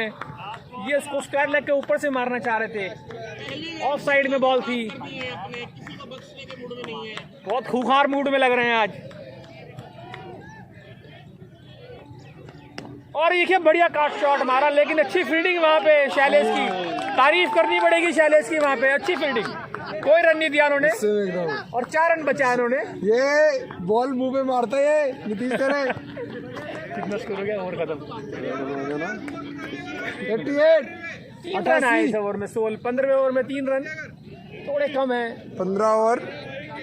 ये उसको स्क्वायर लेग के ऊपर से मारना चाह रहे थे, ऑफ साइड में बॉल थी। बहुत खूंखार मूड में लग रहे हैं आज। और देखिए बढ़िया काट शॉट मारा, लेकिन अच्छी फील्डिंग वहां पे शैलेश की। तारीफ करनी पड़ेगी शैलेश की, वहां पे अच्छी फील्डिंग। कोई रन नहीं दिया उन्होंने और 4 रन बचाए उन्होंने।
ये बॉल मुंह पे मारता है नीतीश करे।
कितना स्कोर हो गया? ओवर खत्म।
88
रन आए इस ओवर में। 15वें ओवर में 3 रन, थोड़े कम है।
15 ओवर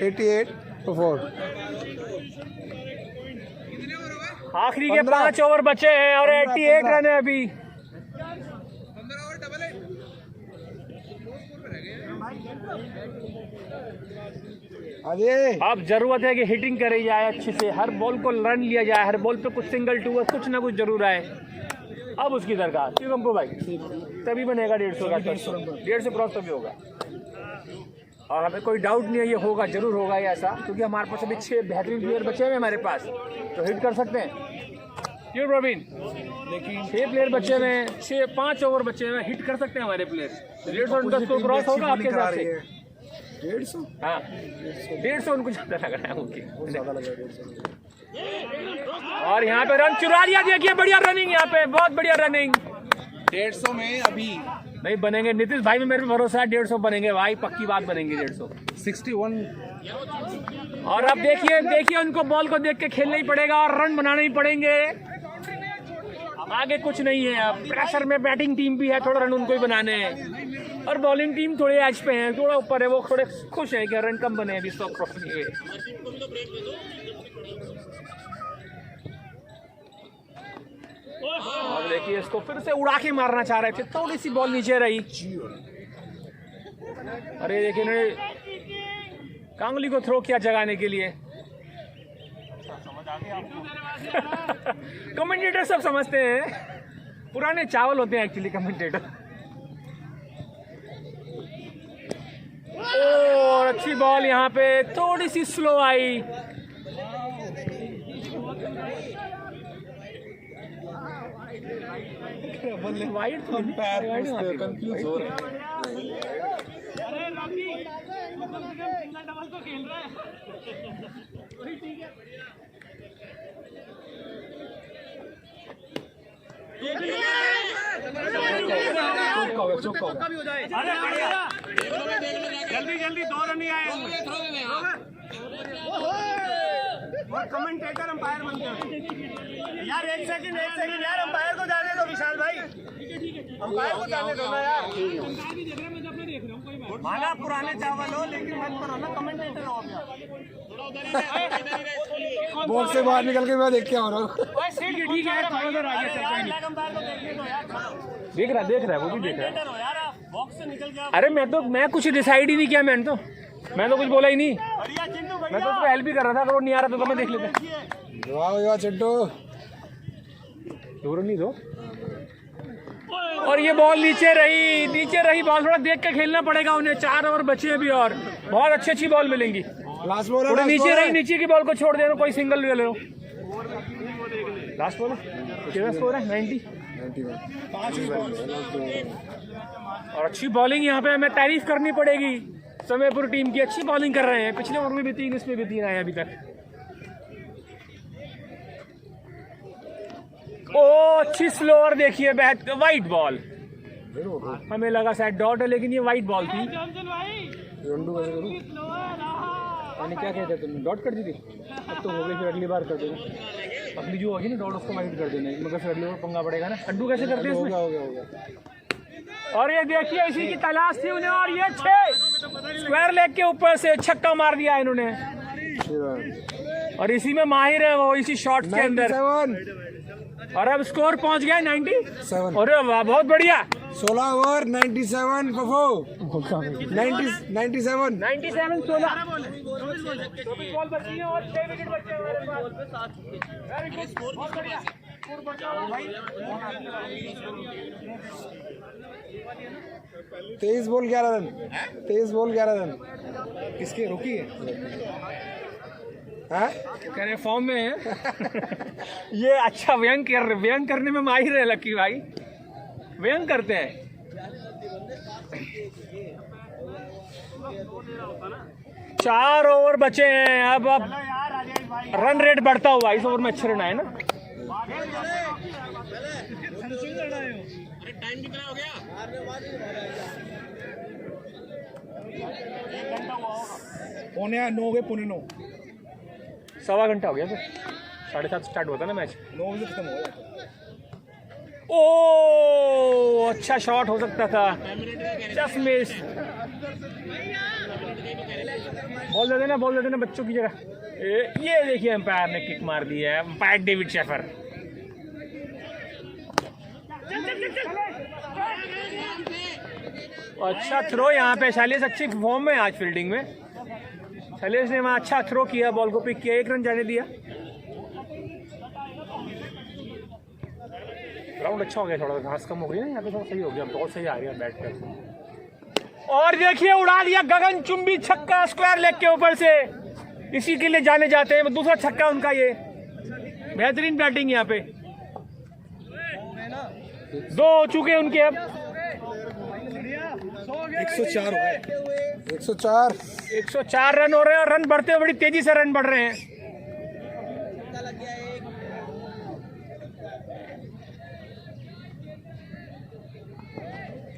88 तो 4।
आखिरी के 5 ओवर बचे हैं और 88 रन है अभी। अब जरूरत है कि हिटिंग करी जाए अच्छे से, हर बॉल को रन लिया जाए, हर बॉल पे कुछ सिंगल टू कुछ ना कुछ जरूर आए। अब उसकी दरकार शिवम भाई, तभी बनेगा 150 का। 150 क्रॉस तभी होगा। और हमें कोई डाउट नहीं है ये होगा, जरूर होगा ये ऐसा, क्योंकि हमारे पास अभी 6 बेहतरीन प्लेयर बचे हुए हमारे पास, तो हिट कर सकते हैं। क्यों प्रवीण? लेकिन 6 प्लेयर बचे हुए हैं, 5 ओवर बचे हुए हैं, हिट कर सकते हैं हमारे प्लेयर। 150 उनका स्कोर क्रॉस होगा आपके हिसाब से?
150?
हाँ, 150 उनको ज्यादा लग रहा है उनकी। और यहाँ पे रन चुरा लिया, देखिए बढ़िया रनिंग, यहाँ पे बहुत बढ़िया रनिंग।
150 में अभी
नहीं बनेंगे, नीतीश भाई में मेरे पे भरोसा है। 150 बनेंगे भाई, पक्की बात बनेंगे 150।
61।
और अब देखिए उनको बॉल को देख के खेलना ही पड़ेगा और रन बनाने ही पड़ेंगे। आगे कुछ नहीं है, अब प्रेशर में बैटिंग टीम भी है, थोड़ा रन उनको ही बनाने हैं। और बॉलिंग टीम थोड़े एज पे है, थोड़ा ऊपर है, वो थोड़े खुश है कि रन कम बने अभी 100 क्रॉस नहीं हुए। और देखिए इसको फिर से उड़ा के मारना चाह रहे थे, थोड़ी सी बॉल नीचे रही। अरे देखिए इन्होंने कांगली को थ्रो किया जगाने के लिए। कमेंटेटर सब समझते हैं, पुराने चावल होते हैं एक्चुअली कमेंटेटर। और अच्छी बॉल यहाँ पे थोड़ी सी स्लो आई। वाइड कंफ्यूज हो रहे हैं।
जल्दी जल्दी 2 रन ही आए। और कमेंटेटर अंपायर बनते हैं यार। एक सेकंड यार, अंपायर को जाने दो विशाल भाई, अंपायर को जाने दो ना यार। माना पुराने चावल हो लेकिन मत करो ना कमेंटेटर हो गया।
बॉक्स से बाहर निकल के मैं देख के आ रहा हूँ।
ठीक है
देख रहा है वो भी देख रहा है।
यार आप बॉक्स से निकल गया।
अरे मैं कुछ डिसाइड ही नहीं किया। मैं तो कुछ बोला ही नहीं। मैं तो उसको हेल्प ही कर रहा था। अगर वो नहीं आ रहा तो मैं देख लेता।
वाह चिंटू,
दूर नहीं दो। और ये बॉल नीचे रही बॉल। थोड़ा देख के खेलना पड़ेगा उन्हें। 4 ओवर बचे हैं अभी और बहुत अच्छी बॉल मिलेंगी।
लास्ट बॉल
थोड़ी नीचे रही, नीचे की बॉल को छोड़ देना। कोई सिंगल ले लो। लास्ट बॉल कितना स्कोर है? 90। और अच्छी बॉलिंग यहाँ पे हमें तारीफ करनी पड़ेगी। समयपुर टीम की अच्छी बॉलिंग कर रहे हैं। पिछले ओवर में भी 3, इसमें भी 3 आए अभी तक। ओ अच्छी स्लोअर देखिए। White ball. हमें लगा शायद डॉट है लेकिन ये वाइट बॉल थी। मैंने क्या कहते तुमने डॉट कर दी थी? अब तो हो गई, फिर अगली बार कर देना। अगली जो होगी ना डॉट उसको वाइट कर देना, मगर फिर अगली बार पंगा पड़ेगा ना। अंडू कैसे करते हैं इसमें? हो गया। और ये देखिए इसी की तलाश थी उन्हें और ये 6 स्क्वायर लेग के ऊपर से छक्का मार दिया इन्होंने। और इसी में माहिर है वो, इसी शॉट के अंदर। और अब स्कोर पहुंच गया 97। अरे वाह बहुत बढ़िया।
16 ओवर 97 पफो 97
16 बॉल बची है और 6 विकेट बचे हैं हमारे पास। वेरी गुड, बहुत बढ़िया।
23 बॉल 11 रन। 23 ball 11 run. किसके रुकी है?
कह रहे फॉर्म में है। ये अच्छा व्यंग करने में माहिर है लकी भाई। व्यंग करते हैं। चार ओवर बचे हैं। अब रन रेट बढ़ता हुआ। इस ओवर में अच्छे रन आए ना।
टाइम कितना हो गया?
पौने 9 हो गए, पौने 9।
1.25 घंटा हो गया फिर। 7:30 स्टार्ट होता ना मैच।
9 बजे खत्म हो गया।
ओ अच्छा शॉट हो सकता था, जस्ट मिस। बॉल दे देना बच्चों की जगह। ये देखिए अंपायर ने किक मार दी है। Umpire David Shepherd. अच्छा थ्रो यहाँ पे। शैलेश अच्छी फॉर्म में आज फील्डिंग में। शैलेश ने वहाँ अच्छा थ्रो किया, बॉल को पिक किया, 1 रन जाने दिया। ग्राउंड अच्छा हो गया, थोड़ा घास कम हो गई है यहाँ पे, थोड़ा सही हो गया। बहुत सही आ रही है बैट पर। और देखिए उड़ा दिया गगनचुंबी छक्का स्क्वायर लेग के ऊपर से। इसी के लिए जाने जाते हैं। दूसरा छक्का उनका ये। बेहतरीन बैटिंग यहाँ पे। 2 हो चुके उनके अब।
104 हो गए।
104 रन हो रहे हैं और रन बढ़ते हुए बड़ी तेजी से रन बढ़ रहे हैं।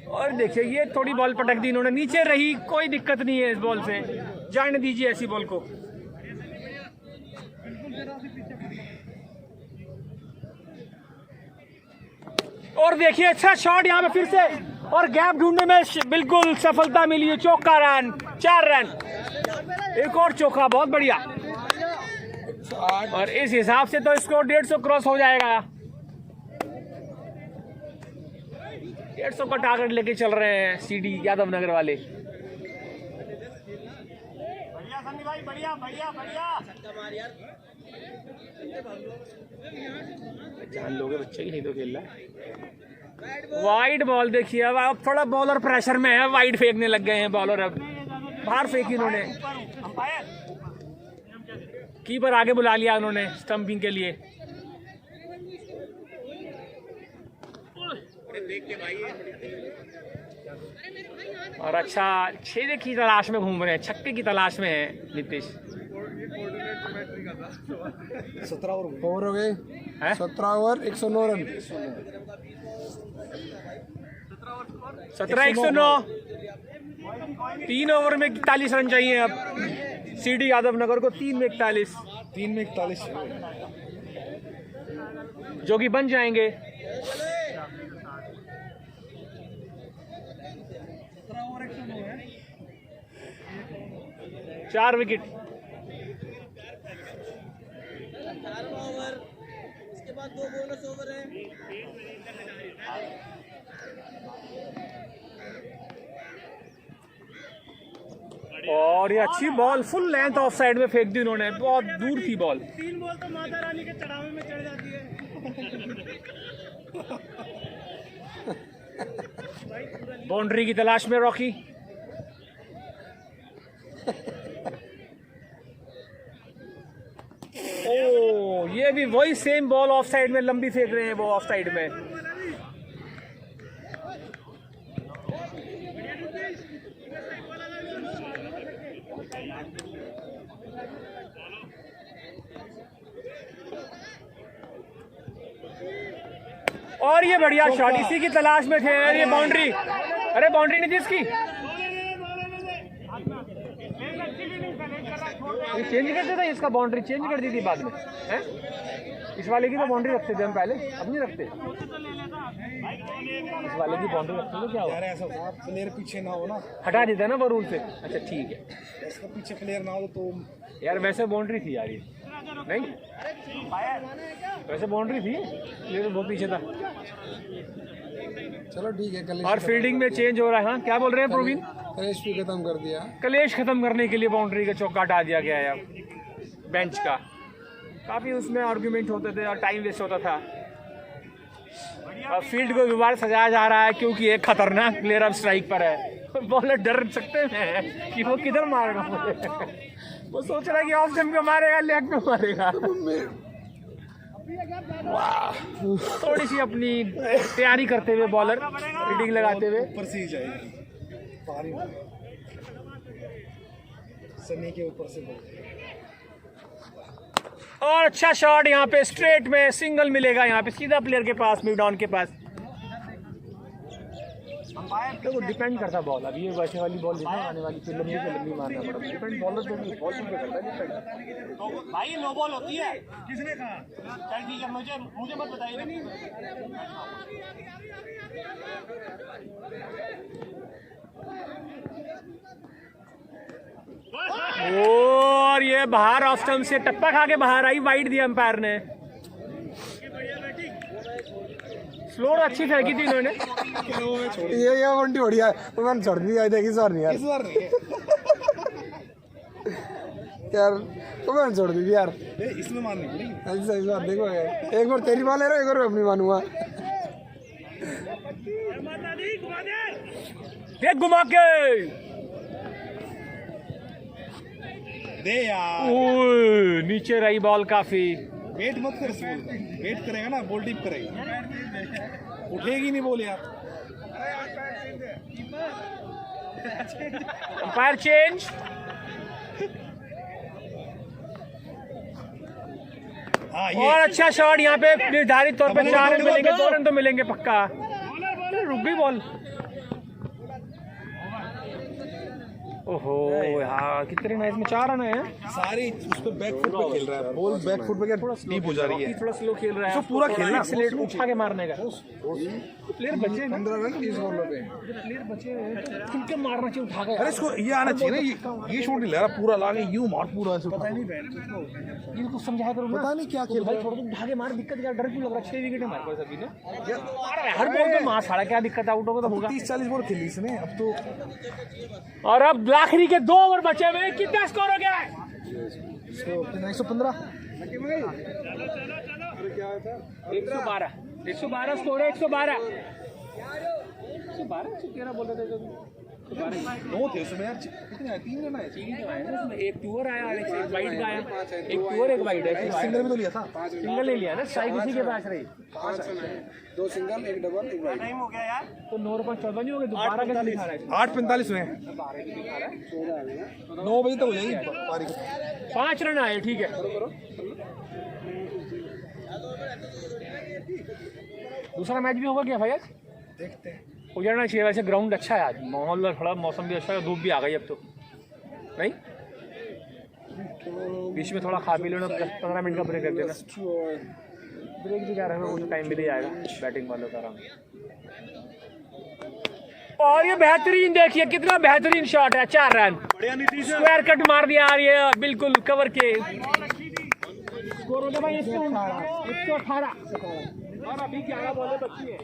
और देखिए ये थोड़ी बॉल पटक दी इन्होंने, नीचे रही, कोई दिक्कत नहीं है इस बॉल से। जाने दीजिए ऐसी बॉल को। और देखिए अच्छा शॉट यहाँ पे फिर से, और गैप ढूंढने में बिल्कुल सफलता मिली है। चौका रन, 4 रन, एक और चौका, बहुत बढ़िया। और इस हिसाब से तो स्कोर 150 क्रॉस हो जाएगा। 150 का टारगेट लेके चल रहे हैं सीडी यादव नगर वाले। जान लोगे बच्चे ही नहीं तो खेल रहा है। वाइड बॉल देखिए। अब थोड़ा बॉलर प्रेशर में है, वाइड फेंकने लग गए हैं बॉलर। अब बाहर फेंकी उन्होंने। कीपर आगे बुला लिया उन्होंने स्टंपिंग के लिए। और अच्छा छेदे की तलाश में घूम रहे हैं, छक्के की तलाश में है नीतीश।
17 ओवर हो गए। 17 ओवर 109 रन।
17-109। 3 ओवर में 41 रन चाहिए अब सीडी यादव नगर को। 3 में 41।
3 में 41
जो कि बन जाएंगे। 4 विकेट।
इसके बाद 2 बोनस ओवर है।
और ये अच्छी ball full length of side में फेंक दी उन्होंने, बहुत दूर थी बॉल।
3 बॉल तो माता रानी के चढ़ावे में चढ़ जाती है।
बाउंड्री की तलाश में रॉकी। ओ ये भी वही सेम बॉल ऑफ साइड में लंबी फेंक रहे हैं वो ऑफ साइड में। और ये बढ़िया शॉट, इसी की तलाश में थे। ये बाउंड्री, अरे बाउंड्री नहीं थी इसकी, चेंज कर देता, इसका बाउंड्री चेंज कर दी थी बाद में है? इस वाले की तो बाउंड्री रखते थे हम पहले, अब नहीं रखते। इस वाले की बाउंड्री रखते तो क्या हो,
ऐसा प्लेयर पीछे ना हो ना,
हटा देता ना वो रूल से। अच्छा ठीक है,
इसका पीछे प्लेयर ना हो तो
यार वैसे बाउंड्री थी यार, ये नहीं वैसे बाउंड्री थी, ये बहुत पीछे था।
चलो ठीक है। कल
और फील्डिंग में चेंज हो रहा है। हाँ क्या बोल रहे हैं प्रवीण?
कलेश भी खत्म कर दिया।
कलेश खत्म करने के लिए बाउंड्री का चौका हटा दिया गया है अब बेंच का। काफी उसमें आर्गुमेंट होते थे और टाइम वेस्ट होता था। अब फील्ड को दोबारा सजाया जा रहा है क्योंकि एक खतरनाक प्लेयर अब स्ट्राइक पर है। बॉलर डर सकते हैं कि वो किधर मारेगा वो सोच रहा है कि ऑफ स्टंप पे मारेगा, लेग पे मारेगा। थोड़ी सी अपनी तैयारी करते हुए बॉलर रीडिंग लगाते हुए
ऊपर से ही जाएगी, सनी के ऊपर से।
और अच्छा शॉट यहाँ पे स्ट्रेट में सिंगल मिलेगा, यहाँ पे सीधा प्लेयर के पास, मिडऑन के पास। तो डिपेंड करता बॉल, अब ये वैसे वाली बॉल देखो आने वाली फिर लंबी से लंबी मारना पड़ा, डिपेंड बॉलर पे भी, बॉल पे करता है डिपेंड।
तो भाई नो बॉल होती है, किसने कहा? चल ठीक है, मुझे मत बताइए।
और ये बाहर ऑफ स्टंप से टप्पा खा के बाहर आई, वाइड दिया अंपायर ने। फ्लोर अच्छी फेंकी थी इन्होंने।
ये बंटी बढ़िया है, तो मैंने छोड़ दी आई देखी, इस बार नहीं यार, इस बार नहीं यार, तो मैंने छोड़ दी यार, इसमें मारनी पड़ेगी। ऐसा इस बार देखो, एक बार तेरी बाल ले रहा, एक बार अपनी मानूंगा।
देख घुमा के
दे यार,
नीचे रही बॉल काफी।
वेट मत कर, वेट करेगा ना बॉल टिप करेगा, उठेगी नहीं बॉल यार।
Umpire change. और अच्छा शॉट यहाँ पे निर्धारित तौर पे 4 रन मिलेंगे, 2 रन तो मिलेंगे पक्का। रुक गई बॉल। ओहो हाँ, कितने नाइस में 4 रन है।
सारी उस पे बैक फुट पे खेल रहा है, बॉल बैक फुट पे क्या डीप हो जा रही है,
थोड़ा स्लो खेल रहा है,
पूरा खेलना
स्लेट उठा के मारने का। प्लेयर बचे हैं
15 रन 20 बॉलों पे,
प्लेयर बचे हैं तो खुल के मारना चाहिए उठा के।
अरे इसको ये आना चाहिए ना, ये शॉट नहीं ले रहा, पूरा लागे यूं मार, पूरा ऐसे पता नहीं,
इनको समझाया करो,
पता नहीं क्या खेल
भाई, छोड़ दो उठा के मार, दिक्कत क्या, डर क्यों लग रहा है? 6 विकेट है हमारे पास अभी तो, हर बॉल पे मार साड़ा, क्या दिक्कत, आउट होगा तो होगा।
30-40 बॉल खेली इसने अब तो।
और अब आखिरी के 2 ओवर बचे हुए, कितना स्कोर हो गया है?
115
112 स्कोर है, 112 113 बोल रहे थे।
9 थे उसमें यार, कितने आए? 3 रन आए,
3 तो आए ना, उसमें एक टूर आया और एक वाइड का आया, एक टूर एक वाइड है।
सिंगल में तो लिया था,
सिंगल नहीं लिया ना, स्ट्राइक उसी के पास रही।
2 सिंगल 1 डबल 1 वाइड।
टाइम हो गया यार,
तो 9 पर 14 नहीं हो गए, दोबारा कैसे दिखा रहा है?
8:45 में 9 बजे तक हो जाएगी पारी।
5 रन आए, ठीक है। दूसरा मैच भी होगा क्या भैया?
देखते हैं,
हो जाना चाहिए। वैसे ग्राउंड अच्छा है आज, माहौल थोड़ा, मौसम भी अच्छा है, धूप भी आ गई अब तो नहीं। बीच में थोड़ा खा पी लो ना, 10-15 मिनट का ब्रेक कर देना। ब्रेक भी क्या रहेगा, वो टाइम मिल ही जाएगा बैटिंग वालों का आराम। और ये बेहतरीन, देखिए कितना बेहतरीन शॉट है, 4 रन, स्क्वायर कट मार दिया यार ये बिल्कुल कवर के। स्कोर हो गया भाई 118 और अभी 11 बॉलें बची है।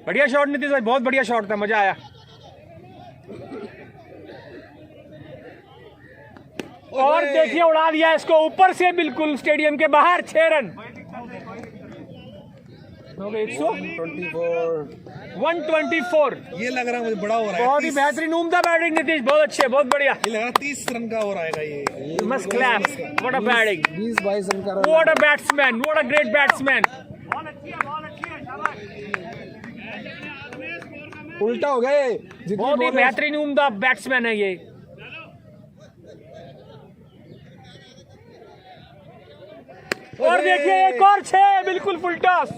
बढ़िया शॉट नीतीश भाई, बहुत बढ़िया शॉट था, मजा आया। और देखिए उड़ा दिया इसको ऊपर से बिल्कुल स्टेडियम के बाहर, 6 रन हो गए। 124
ये लग रहा है मुझे बड़ा हो रहा है।
बहुत ही बेहतरीन उम्दा बैटिंग नीतीश, बहुत अच्छे, बहुत बढ़िया।
ये लग रहा है 30 रन का हो रहेगा ये।
Must clap, what a batting,
20-22 run का
what a batsman, what a great batsman.
उल्टा हो गया ये,
बहुत ही बेहतरीन उम्दा बैट्समैन है ये। और देखिए एक और 6, बिल्कुल फुल टॉस।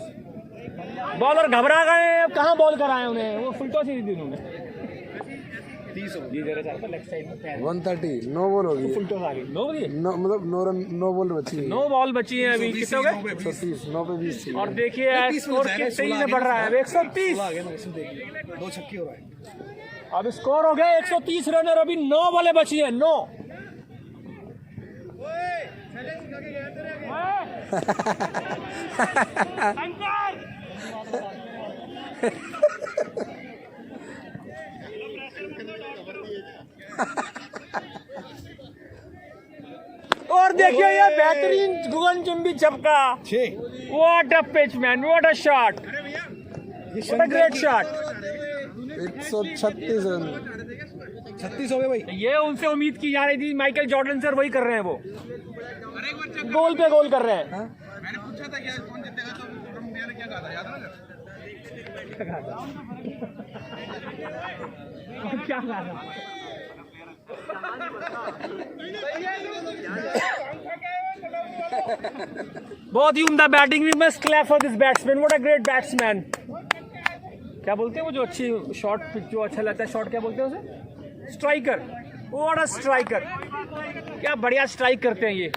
बॉलर घबरा गए, कहाँ बॉल कराए उन्हें, वो फुल टॉस ही दी उन्होंने।
130, नो बॉल होगी,
फुल टॉस आ गई, नो बॉल,
मतलब नो रन, नो बॉल बची है,
9 बॉल बची है अभी, कितने हो गए?
130, 9 पे 20 थी।
और देखिए स्कोर कितने में बढ़ रहा है, 130,
2 छक्के हो रहा है।
अब स्कोर हो गया 130 रन और अभी 9 बॉलें बची है, 9। और देखिए ये बेहतरीन गगनचुंबी झपका, what a pitch man, what a shot, what a great shot.
136 run,
36 हो गए भाई।
ये उनसे उम्मीद की जा रही थी, माइकल जॉर्डन सर वही कर रहे हैं, वो गोल पे गोल कर रहे हैं।
मैंने पूछा था क्या कौन जीतेगा, तो विक्रम भैया ने क्या कहा था, याद है ना?
क्या कहा था? बहुत ही उम्दा batting, we must clap for this batsman, what a great batsman. क्या बोलते हैं वो जो अच्छी शॉट पिच जो अच्छा लगता है, शॉट क्या बोलते हैं उसे? स्ट्राइकर, व्हाट अ स्ट्राइकर, क्या बढ़िया स्ट्राइक करते हैं ये।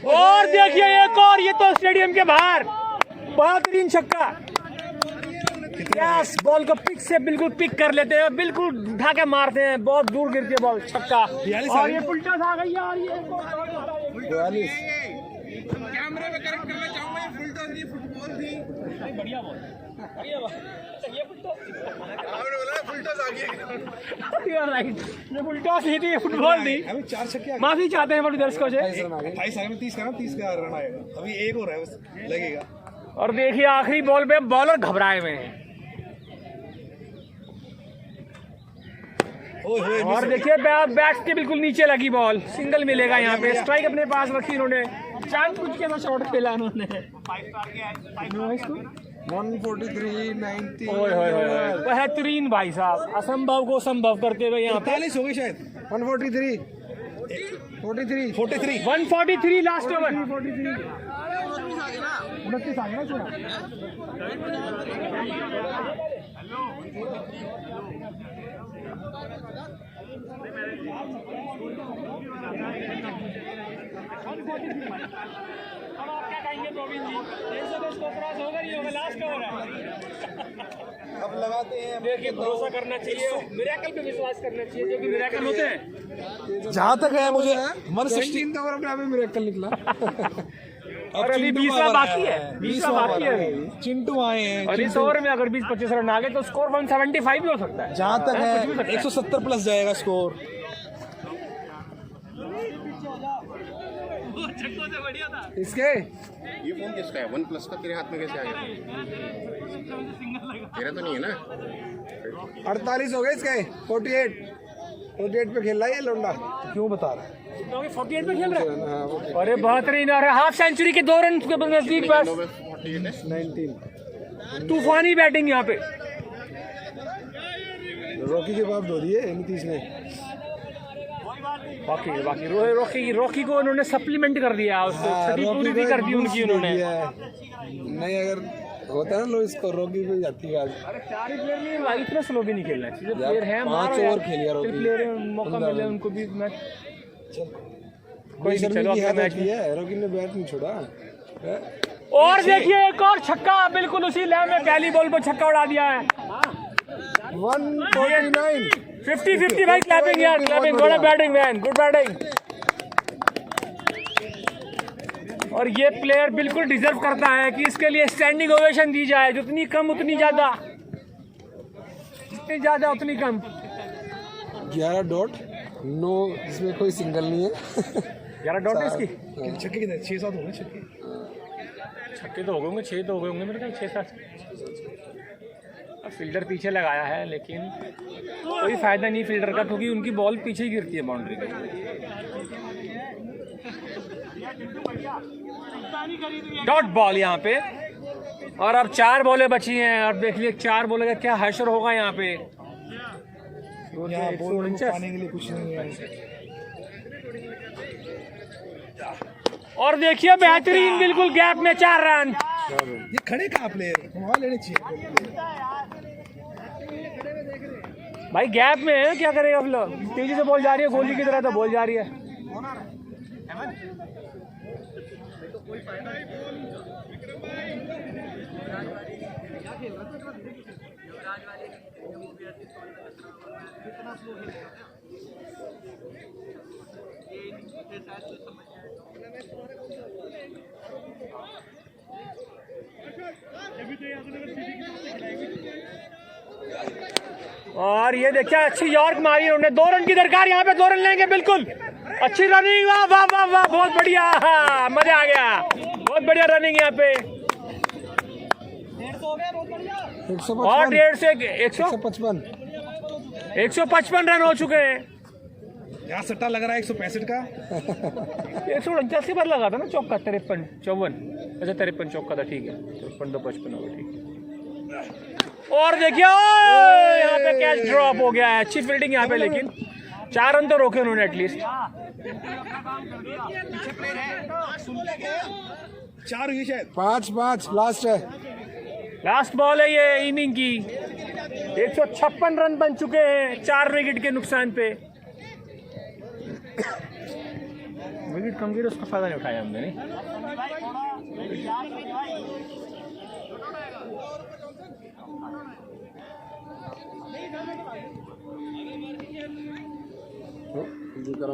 और देखिए एक और, ये तो स्टेडियम के बाहर बेहतरीन छक्का, यस, बॉल को पिक से बिल्कुल पिक कर लेते हैं, बिल्कुल उठा के मारते हैं, बहुत दूर गिरती है बॉल, छक्का। और ये फुल टॉस आ गई यार, ये
42,
कैमरे में करेक्ट करना चाहूंगा, ये फुल टॉस नहीं, फुटबॉल थी।
बढ़िया बॉल, बढ़िया बॉल, ये फुल टॉस,
आपने बोला ना फुल टॉस आ गया।
यू आर राइट, ये फुल टॉस ही थी, फुटबॉल थी।
अभी 4 छक्के
माफी चाहते हैं बड़े दर्शकों से।
28 आगे में 30 का 30 का रन आएगा, अभी एक हो रहा है बस, लगेगा।
और देखिए आखिरी बॉल पे बॉलर घबराए हुए हैं। और देखिए बैट के बिल्कुल नीचे लगी बॉल, सिंगल मिलेगा यहाँ पे, स्ट्राइक अपने पास रखी इन्होंने, जानबूझ के शॉट खेला इन्होंने।
143, 90,
बेहतरीन भाई साहब, असंभव को संभव करते हुए यहाँ पे
43 हो गई शायद,
143, 43,
43
143 लास्ट ओवर।
29 आ गया ना।
अब आप क्या कहेंगे प्रवीण जी, 110 को क्रॉस होगा नहीं होगा, लास्ट ओवर है।
अब लगाते हैं।
देखिए भरोसा करना चाहिए, मिरेकल पे विश्वास करना चाहिए, जो कि मिरेकल होते हैं।
जहाँ तक है मुझे
116 ओवर में अभी मिरेकल निकला।
और अभी 20वां बाकी है, 20वां बाकी है अभी।
चिंटू आए हैं,
और इस ओवर में अगर 20-25 रन आ गए तो स्कोर 175 भी हो सकता है।
जहाँ तक है 170 प्लस जाएगा स्कोर।
इसके
ये फोन किसका है? OnePlus का तेरे हाथ में कैसे आ गया? तेरा तो नहीं है ना?
48 हो गए इसके, 48 पे खेल रहा है ये लोंडा।
क्यों बता रहा है?
48 पे खेल रहा है। अरे बेहतरीन, अरे हाफ सेंचुरी के 2 रन के नजदीक, बस
19
तूफानी बैटिंग यहाँ पे।
रॉकी के बाद धो दिए नीतीश ने।
बाकी रॉकी को उन्होंने सप्लीमेंट कर दिया, उसको क्षति पूरी भी कर दी उनकी उन्होंने।
नहीं अगर होता है ना लो इसको रोगी पे जाती है आज।
अरे 4 ही प्लेयर नहीं भाई, इतना स्लो भी नहीं खेलना चाहिए। प्लेयर है
5 ओवर खेल यार,
प्लेयर मौका मिले उनको भी मैच।
कोई चलो अपना मैच है, रोगी ने बैट नहीं छोड़ा।
और देखिए एक और छक्का, बिल्कुल उसी लय में पहली बॉल पर छक्का उड़ा दिया है।
149
50-50 भाई, क्लैपिंग यार, clapping. Good batting man, good batting. और ये प्लेयर बिल्कुल डिजर्व करता है कि इसके लिए स्टैंडिंग ओवेशन दी जाए। जितनी कम उतनी ज्यादा, जितनी ज्यादा उतनी कम।
11 डॉट, नो इसमें कोई सिंगल नहीं है।
11 डॉट है इसकी।
छक्के कितने 6-7 हो गए छक्के।
छक्के तो हो गए होंगे, 6 तो हो गए होंगे मेरे ख्याल, 6-7। फील्डर पीछे लगाया है लेकिन कोई फायदा नहीं फील्डर का, क्योंकि उनकी बॉल पीछे ही गिरती है बाउंड्री पे। डॉट बॉल यहाँ पे। और अब 4 बॉलें बची हैं। अब देख लिए 4 बॉलें का क्या हशर होगा यहाँ पे।
पाने के लिए कुछ नहीं है।
और देखिए बेहतरीन, बिल्कुल गैप में 4 रन।
ये खड़े कहाँ प्लेयर वहाँ लेने चाहिए
भाई, गैप में है, क्या करेगा अब लोग। तेजी से बॉल जा रही है, गोली की तरह तो बॉल जा रही है। और ये देखिए अच्छी यॉर्क मारी उन्होंने। 2 रन की दरकार, यहाँ पे 2 रन लेंगे बिल्कुल। अच्छी रनिंग, वाह वाह वाह वाह, बहुत बढ़िया, मजा आ गया। बहुत बढ़िया रनिंग यहाँ पे। और 150 से 155 रन हो चुके हैं।
यहाँ सट्टा लग रहा है 165 का।
149 पर लगा था ना चौका। 53 54, अच्छा 53 चौका था, ठीक है। 53 तो 55 होगा, ठीक है। और देखिए यहाँ पे कैच ड्रॉप हो गया है। अच्छी फील्डिंग यहाँ पे, लेकिन 4 रन तो रोके उन्होंने एटलीस्ट।
4 हुई शायद।
5 लास्ट है।
लास्ट बॉल है ये इनिंग की। 156 रन बन चुके हैं 4 विकेट के नुकसान पे। विकेट कम गिरे उसका फायदा नहीं उठाया हमने, नहीं।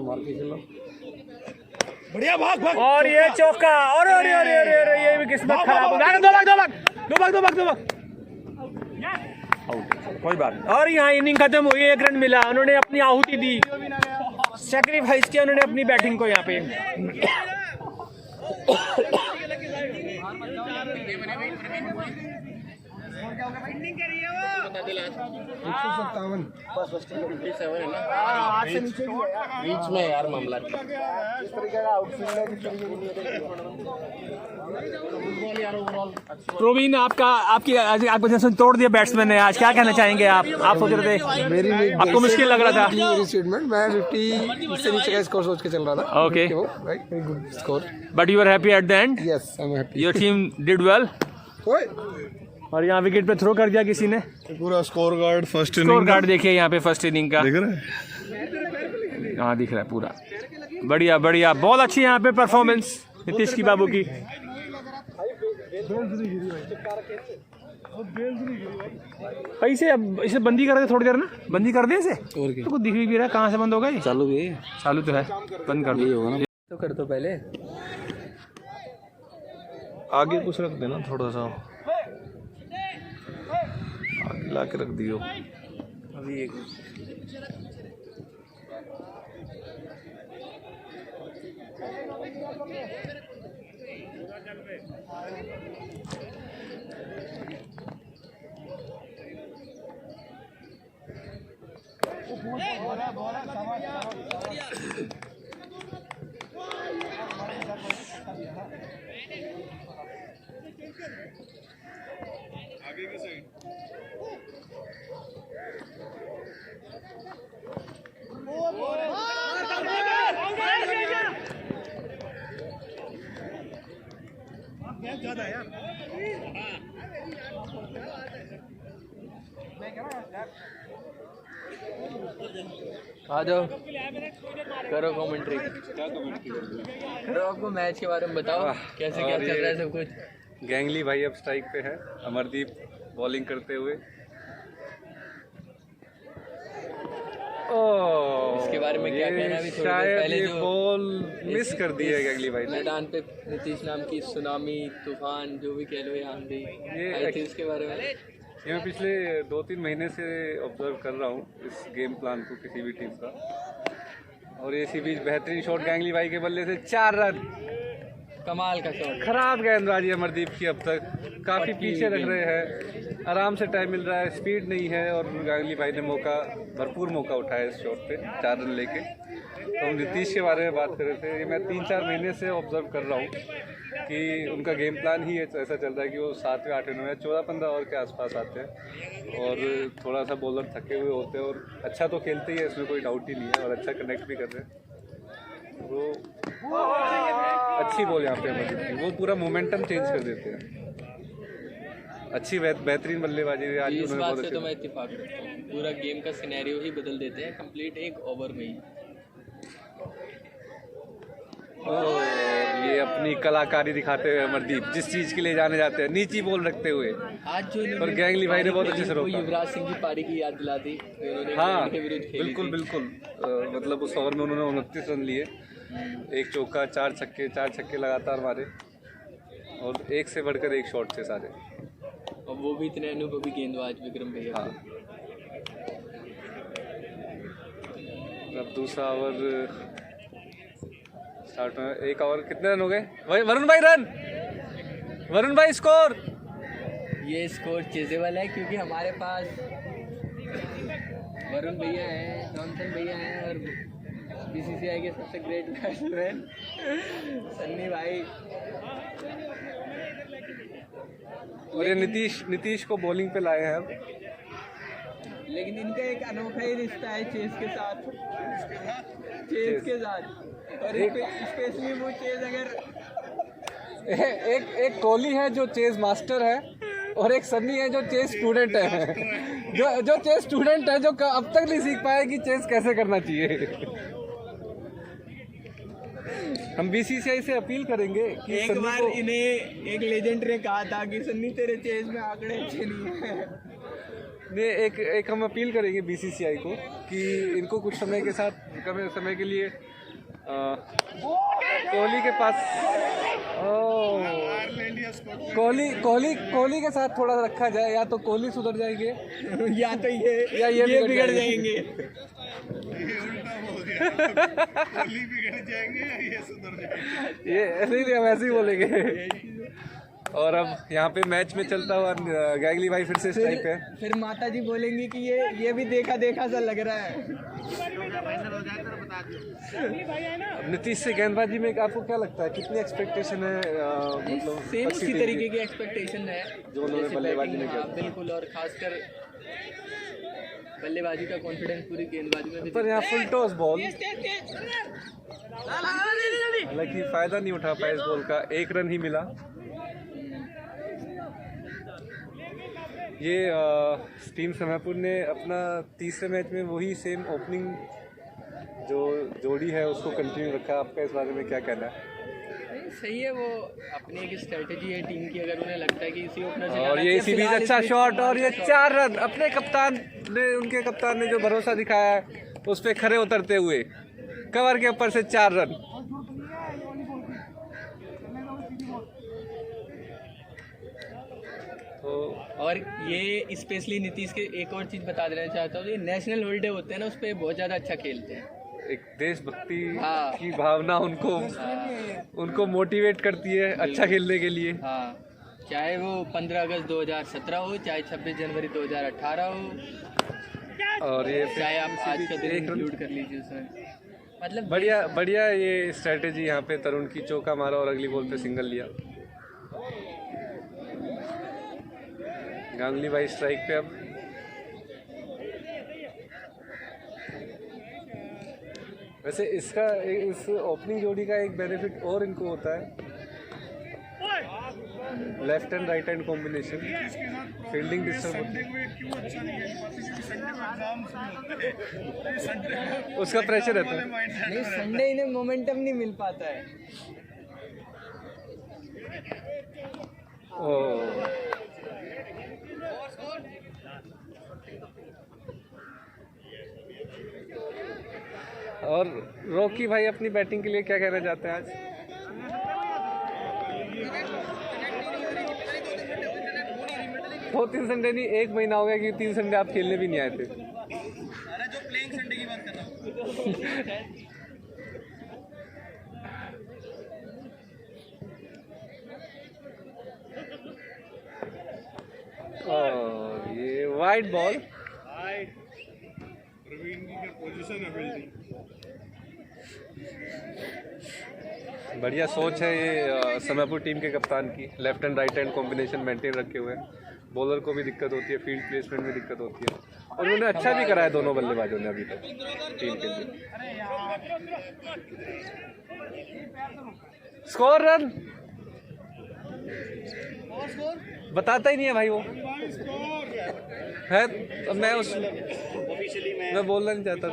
मार के खेलो।
बढ़िया, भाग भाग।
और ये चौका। और ये भी किस्मत खराब हो गया। 2 भाग। कोई बात नहीं। और यहाँ इनिंग खत्म हुई, 1 रन मिला। उन्होंने अपनी आहुति दी, सैक्रिफाइस किया उन्होंने अपनी बैटिंग को यहाँ पे।
57 है ना, बीच में यार मामला।
प्रोवीन, आपकी जैसे तोड़ दिया बैट्समैन ने आज, क्या कहना चाहेंगे आप सोच रहे थे, आपको मुश्किल लग रहा था?
मेरी स्टेटमेंट, मैं 50 से नीचे का स्कोर सोच के चल रहा था।
Okay,
very good score,
but you are happy at the end?
Yes, I am happy.
Your team did well. और यहाँ विकेट पे थ्रो कर दिया किसी ने।
पूरा score card first inning,
score card देखिए यहाँ पे फर्स्ट इनिंग का,
दिख रहा है?
हाँ दिख रहा है पूरा। बढ़िया बढ़िया, बहुत अच्छी यहाँ पे परफॉर्मेंस नीतीश की बाबू की। कैसे अब इसे बंदी कर दे थोड़ी देर ना, बंदी कर दे इसे, तो कुछ दिख भी रहा है, कहाँ से बंद होगा ये? चालू भी चालू तो है, बंद कर दो होगा ना, तो कर दो पहले।
आगे कुछ रख देना थोड़ा सा, आगे ला के रख दियो
अभी एक
आगे की साइड।
ज्यादा यार।
आ जाओ, करो कमेंट्री। करो, आपको मैच के बारे में बताओ, कैसे क्या चल रहा है सब कुछ।
गैंगली भाई अब स्ट्राइक पे है, अमरदीप बॉलिंग करते हुए।
इसके बारे में क्या कहना भी, थोड़ी देर
शायद
पहले
ये
जो
बॉल मिस कर दी है गैंगली भाई ने।
मैदान पे नीतीश नाम की सुनामी, तूफान, जो भी कह लो, या आंधी आई थी, इसके बारे में।
ये मैं पिछले 2-3 महीने से ऑब्जर्व कर रहा हूँ इस गेम प्लान को किसी भी टीम का, और इसी बीच बेहतरीन शॉट गैंगली भाई के बल्ले से 4 रन।
कमाल का शॉट।
खराब गेंदबाजी अमरदीप की अब तक, काफ़ी पीछे रख रहे हैं, आराम से टाइम मिल रहा है, स्पीड नहीं है, और गैंगली भाई ने भरपूर मौका उठाया इस शॉट पे 4 रन लेके। तो हम नीतीश के बारे में बात कर रहे थे। ये मैं 3-4 महीने से ऑब्जर्व कर रहा हूँ कि उनका गेम प्लान ही ऐसा चल रहा है कि वो 7वें 8वें 9वें 14-15 ओवर के आसपास आते हैं, और थोड़ा सा बॉलर थके हुए होते हैं, और अच्छा तो खेलते ही है, इसमें कोई डाउट ही नहीं है, और अच्छा कनेक्ट भी कर रहे हैं। वो अच्छी बॉल यहाँ पे अमरदीप की, वो पूरा मोमेंटम चेंज कर देते हैं। अच्छी बेहतरीन बल्लेबाजी है आज।
इस बात से तो मैं इत्तेफाक करता हूँ, पूरा गेम का सिनेरियो ही बदल देते हैं कंप्लीट एक ओवर में ही।
ये अपनी कलाकारी दिखाते हुए अमरदीप जिस चीज के लिए जाने जाते हैं, नीची बॉल रखते हुए।
आज जो
और गैंगली भाई ने बहुत अच्छे से रोका।
युवराज सिंह की पारी की याद दिला दी,
हाँ
के विरुद्ध खेली
बिल्कुल
थी।
बिल्कुल। मतलब उस ओवर में उन्होंने 29 रन लिए, 1 चौका, 4 छक्के लगातार मारे, और एक से बढ़कर एक शॉट थे सारे,
और वो भी इतने अनुभवी गेंदबाज विक्रम भैया।
हाँ। अब दूसरा ओवर स्टार्ट में, 1 ओवर कितने रन हो गए? वरुण भाई स्कोर।
ये स्कोर चेजेबल है, क्योंकि हमारे पास वरुण भैया हैं, जॉनसन भैया हैं, और बीसीसीआई के सबसे ग्रेट बैट्समैन सन्नी भाई,
और ये नीतीश को बॉलिंग पे लाए हैं अब।
लेकिन इनका एक अनोखा ही रिश्ता है चेस के साथ, और स्पेशली वो चेज अगर
एक कोहली है जो चेस मास्टर है, और एक सन्नी है जो चेस स्टूडेंट है। जो चेस स्टूडेंट है, जो अब तक नहीं सीख पाया कि चेस कैसे करना चाहिए। हम बीसीसीआई से अपील करेंगे कि
एक बार इन्हें एक लेजेंड ने कहा था कि सन्नी तेरे चेस में आंकड़े अच्छे नहीं है।
एक हम अपील करेंगे बीसीसीआई को कि इनको कुछ समय के लिए कोहली के पास कोहली के साथ थोड़ा रखा जाए, या तो कोहली सुधर जाएंगे
या तो ये बिगड़ जाएंगे।
कोहली बिगड़ जाएंगे या ये सुधर जाएंगे,
ये ऐसे ही हम ऐसे ही बोलेंगे। और अब यहाँ पे मैच में चलता हुआ गैंगली भाई फिर से स्ट्राइक पे।
फिर माता जी बोलेंगी कि ये भी देखा सा लग रहा है।
नीतीश से गेंदबाजी में आपको क्या लगता है, कितनी एक्सपेक्टेशन है? मतलब
सेम उसी तरीके की एक्सपेक्टेशन है
जो उन्होंने बल्लेबाजी में किया।
बिल्कुल, और खासकर बल्लेबाजी का कॉन्फिडेंस पूरी गेंदबाजी में भी।
पर यहाँ फुल टॉस बॉल, हालांकि फायदा नहीं उठा पाया इस बॉल का, 1 रन ही मिला। ये टीम समापुर ने अपना तीसरे मैच में वही सेम ओपनिंग जो जोड़ी है उसको कंटिन्यू रखा। आपका इस बारे में क्या कहना है?
सही है, वो अपनी एक स्ट्रेटेजी है टीम की, अगर उन्हें लगता है कि इसी ओपनर से
और ये इसी बीच अच्छा शॉट, और ये 4 रन अपने उनके कप्तान ने जो भरोसा दिखाया है उस पर खरे उतरते हुए कवर के ऊपर से 4 रन। तो
और ये स्पेशली नीतीश के एक और चीज़ बता देना चाहता हूँ, ये नेशनल हॉलीडे होते हैं ना, उस पर बहुत ज़्यादा अच्छा खेलते हैं।
एक देशभक्ति की भावना उनको मोटिवेट करती है अच्छा खेलने के लिए।
हाँ, चाहे वो 15 अगस्त 2017 हो, चाहे 26 जनवरी 2018 हो,
और ये
चाहे आप आज का दिन इंक्लूड कर लीजिए उसमें। मतलब
बढ़िया ये स्ट्रेटेजी। यहाँ पे तरुण की चौका मारा और अगली बॉल पे सिंगल लिया। गांगुली भाई स्ट्राइक पे अब। वैसे इस ओपनिंग जोड़ी का एक बेनिफिट और इनको होता है left and right hand combination, fielding disturb उसका प्रेशर रहता है।
नहीं, संडे इन्हें मोमेंटम नहीं मिल पाता है।
और रॉकी भाई अपनी बैटिंग के लिए क्या कहना चाहते हैं आज? 2-3 संडे नहीं, 1 महीना हो गया कि 3 संडे आप खेलने भी नहीं आए थे।
अरे जो प्लेइंग संडे की बात कर रहा हूँ।
ये वाइड बॉल, बढ़िया सोच है ये समयपुर टीम के कप्तान की। Left and right hand combination maintain रखे हुए हैं। बॉलर को भी दिक्कत होती है, फील्ड प्लेसमेंट में दिक्कत होती है, और उन्होंने अच्छा भी कराया दोनों बल्लेबाजों ने अभी तक टीम के लिए। स्कोर रन बताता ही नहीं है भाई वो है। मैं बोलना नहीं चाहता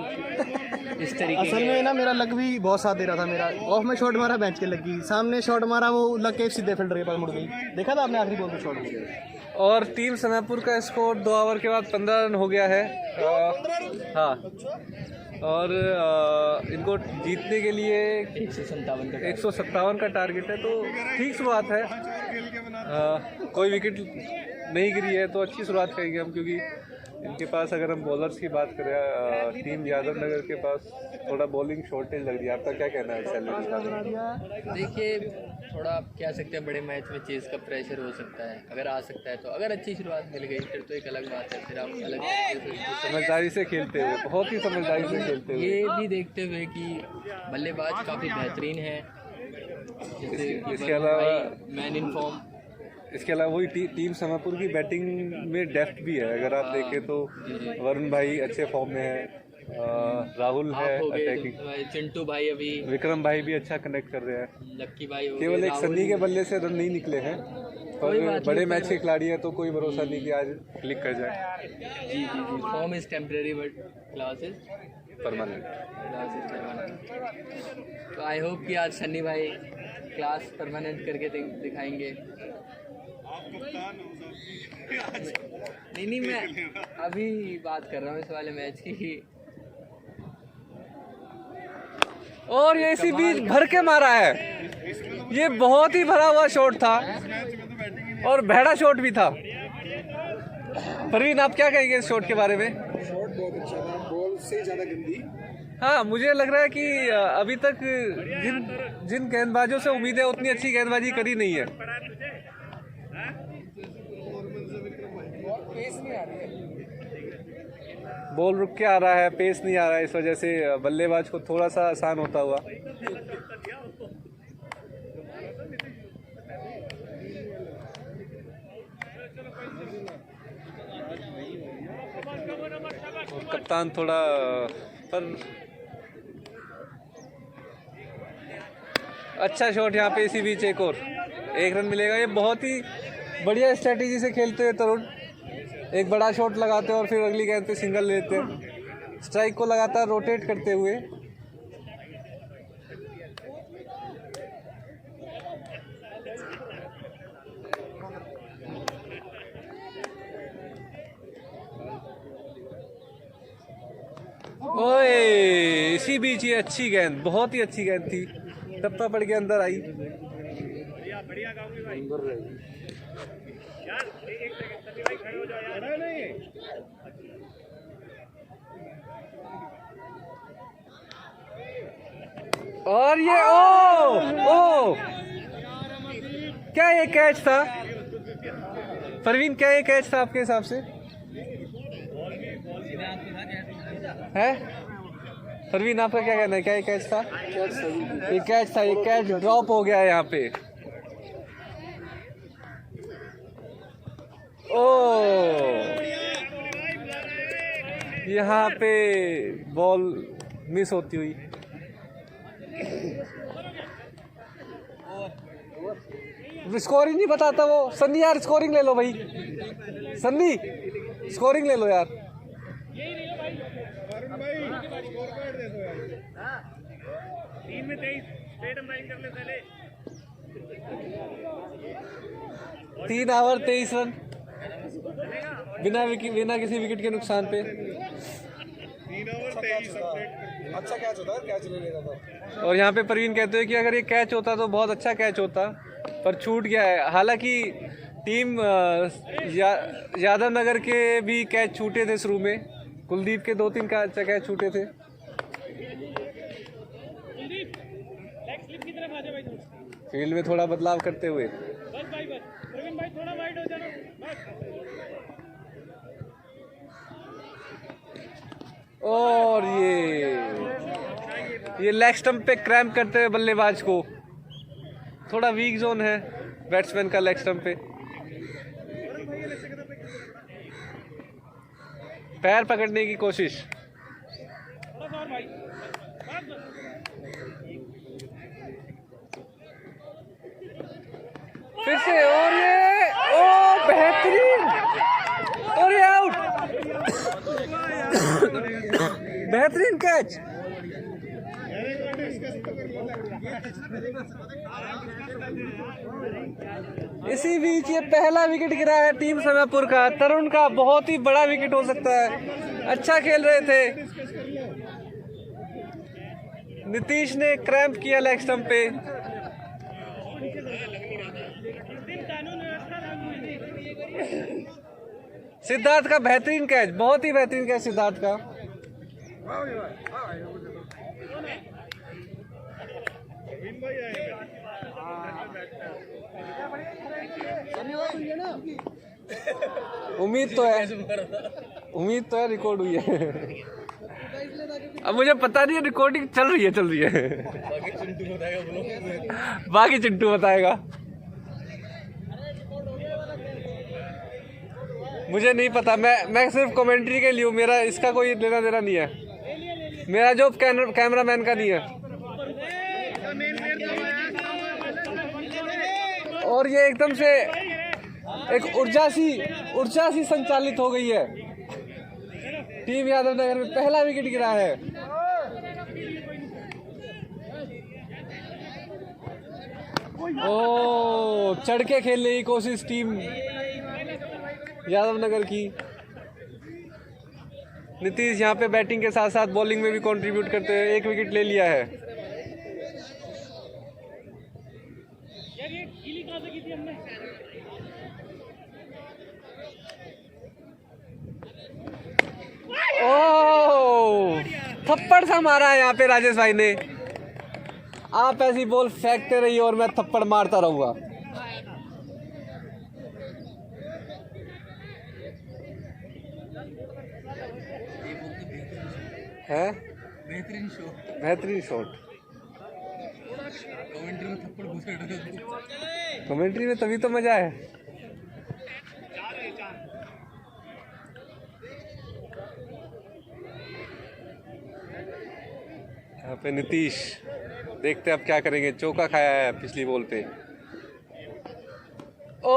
इस तरीके
असल में ना मेरा लक भी बहुत साथ दे रहा था। मेरा ऑफ में शॉट मारा, बेंच के लगी, सामने शॉट मारा, वो लग के सीधे फील्डर के पास मुड़ गई। देखा था आपने आखिरी बॉल पे शॉट।
और टीम समयपुर का स्कोर 2 ओवर के बाद 15 रन हो गया है। हाँ, और इनको जीतने के लिए 157 का टारगेट है, तो ठीक शुरुआत है। कोई विकेट नहीं गिरी है तो अच्छी शुरुआत करेंगे हम, क्योंकि इनके पास अगर हम बॉलर्स की बात करें, टीम यादव नगर के पास थोड़ा बॉलिंग शॉर्टेज लग रही है। आपका क्या कहना है सैलरी?
देखिए, थोड़ा आप कह सकते हैं बड़े मैच में चेस का प्रेशर हो सकता है, अगर आ सकता है तो। अगर अच्छी शुरुआत मिल गई फिर तो एक अलग बात है, फिर आप अलग
समझदारी से खेलते हुए, बहुत ही समझदारी से खेलते हुए,
ये भी देखते हुए कि बल्लेबाज काफ़ी बेहतरीन है।
इसके अलावा
मैन इन फॉर्म,
इसके अलावा वही टीम समयपुर की बैटिंग में डेप्थ भी है। अगर आप देखें तो वरुण भाई अच्छे फॉर्म में है, राहुल है अटैकिंग,
चिंटू भाई अभी,
विक्रम भाई भी अच्छा कनेक्ट कर रहे हैं।
लक्की भाई
केवल एक सन्नी के बल्ले से रन नहीं निकले हैं, पर बड़े मैच के खिलाड़ी है तो कोई भरोसा नहीं कि आज क्लिक कर जाए।
जी, form is temporary but class is
permanent.
तो आई होप कि आज सन्नी भाई क्लास परमानेंट करके दिखाएंगे। नहीं, मैं अभी बात कर रहा हूँ इस वाले मैच की।
और ये इसी बीच भर के मारा है, ये बहुत ही भरा हुआ शॉट था और बहरा शॉट भी था। परवीन, आप क्या कहेंगे इस शॉट के बारे में?
शॉट बहुत अच्छा था, बॉल से ज़्यादा गंदी।
हाँ, मुझे लग रहा है कि अभी तक जिन गेंदबाजों से उम्मीद है उतनी अच्छी गेंदबाजी करी नहीं है। बॉल रुक के आ रहा है, पेस नहीं आ रहा है, इस वजह से बल्लेबाज को थोड़ा सा आसान होता हुआ। और कप्तान थोड़ा पर अच्छा शॉट यहाँ पे, इसी बीच एक और 1 रन मिलेगा। ये बहुत ही बढ़िया स्ट्रेटेजी से खेलते हैं तरुण, एक बड़ा शॉट लगाते हैं और फिर अगली गेंद पे सिंगल लेते हैं, स्ट्राइक को लगातार रोटेट करते हुए। ओए, इसी बीच ये अच्छी गेंद, बहुत ही अच्छी गेंद थी, टप्पा पड़ के अंदर आई। और ये ओ क्या ये कैच था परवीन? क्या ये कैच था आपके हिसाब से? है परवीन, आपका क्या कहना है? क्या ये कैच था? ये कैच था, ये कैच ड्रॉप हो गया है यहाँ पे। ओ, यहाँ पे बॉल मिस होती हुई।
स्कोरिंग नहीं बताता वो। सन्नी यार स्कोरिंग ले लो भाई, सन्नी स्कोरिंग ले लो यार। 3 ओवर 23 रन बिना किसी विकेट के नुकसान पे।
अच्छा कैच होता है, कैच ले लेगा था।
और यहाँ पे परवीन कहते हैं कि अगर ये कैच होता तो बहुत अच्छा कैच होता, पर छूट गया है। हालांकि टीम यादव नगर के भी कैच छूटे थे शुरू में, कुलदीप के 2-3 कैच छूटे थे। फील्ड में थोड़ा बदलाव करते हुए और ये लेग स्टंप पे क्रैम्प करते हुए बल्लेबाज को, थोड़ा वीक जोन है बैट्समैन का लेग स्टंप पे। पैर पकड़ने की कोशिश, फिर से, और ये ओ बेहतरीन, और ये आउट। बेहतरीन कैच। इसी बीच ये पहला विकेट गिरा है टीम समापुर का। तरुण का बहुत ही बड़ा विकेट हो सकता है, अच्छा खेल रहे थे। नीतीश ने क्रैम्प किया लेग स्टंप पे। सिद्धार्थ का बेहतरीन कैच, बहुत ही बेहतरीन कैच सिद्धार्थ का। उम्मीद तो है रिकॉर्ड हुई है। अब मुझे पता नहीं है, रिकॉर्डिंग चल रही है। बाकी चिंटू बताएगा। मुझे नहीं पता, मैं सिर्फ कमेंट्री के लिए हूँ, मेरा इसका कोई लेना देना नहीं है। मेरा जॉब कैमरामैन का नहीं है। और ये एकदम से एक ऊर्जा सी संचालित हो गई है। टीम यादव नगर में पहला विकेट गिरा है। ओ, चढ़ के खेलने की कोशिश टीम यादव नगर की। नीतीश यहाँ पे बैटिंग के साथ साथ बॉलिंग में भी कंट्रीब्यूट करते हुए 1 विकेट ले लिया है। ओह, थप्पड़ सा मारा है यहाँ पे राजेश भाई ने। आप ऐसी बॉल फेंकते रहिए और मैं थप्पड़ मारता रहूंगा। है बेहतरीन शॉट। कमेंट्री में तभी तो मजा है। यहाँ पे नीतीश, देखते अब क्या करेंगे। चौका खाया है पिछली बॉल पे। ओ,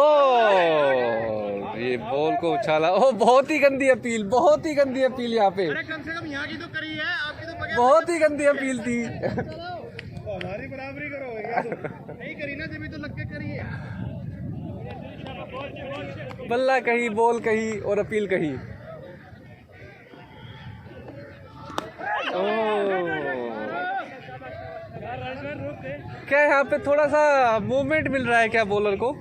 ये बॉल को उछाला। ओ, बहुत ही गंदी अपील यहाँ पे।
कम से कम यहाँ की तो करी है, आपकी तो
बहुत ही गंदी अपील थी।
हमारी बराबरी करो। नहीं करी ना, जब तो लग के करी है।
बल्ला कहीं, बॉल कहीं और अपील कहीं। क्या यहाँ पे थोड़ा सा मूवमेंट मिल रहा है क्या बॉलर को?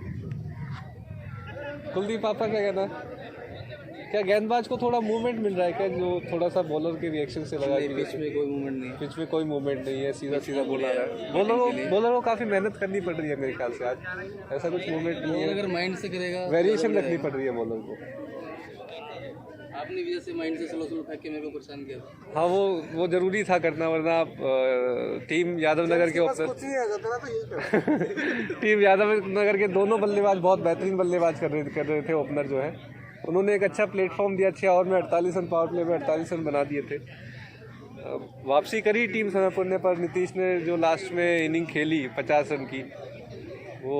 कुलदीप पापा क्या कहना, क्या गेंदबाज को थोड़ा मूवमेंट मिल रहा है क्या, जो थोड़ा सा बॉलर के रिएक्शन से लगा?
पिच में कोई मूवमेंट नहीं,
पिच में कोई मूवमेंट नहीं है, सीधा बोल रहा है। बॉलर को काफी मेहनत करनी पड़ रही है मेरे ख्याल से आज। ऐसा कुछ मूवमेंट नहीं है,
अगर माइंड से करेगा,
वेरिएशन रखनी पड़ रही है बॉलर को।
आपने भी जैसे माइंड से स्लो फेंक के मेरे को परेशान किया।
हाँ, वो जरूरी था करना, वरना आप टीम यादव नगर के टीम यादव नगर के दोनों बल्लेबाज बहुत बेहतरीन बल्लेबाज कर रहे थे। ओपनर जो है, उन्होंने एक अच्छा प्लेटफॉर्म दिया। 6 ओवर में 48 रन, पावर प्ले में 48 रन बना दिए थे। वापसी करी टीम समापुर ने, पर नीतीश ने जो लास्ट में इनिंग खेली 50 रन की,
वो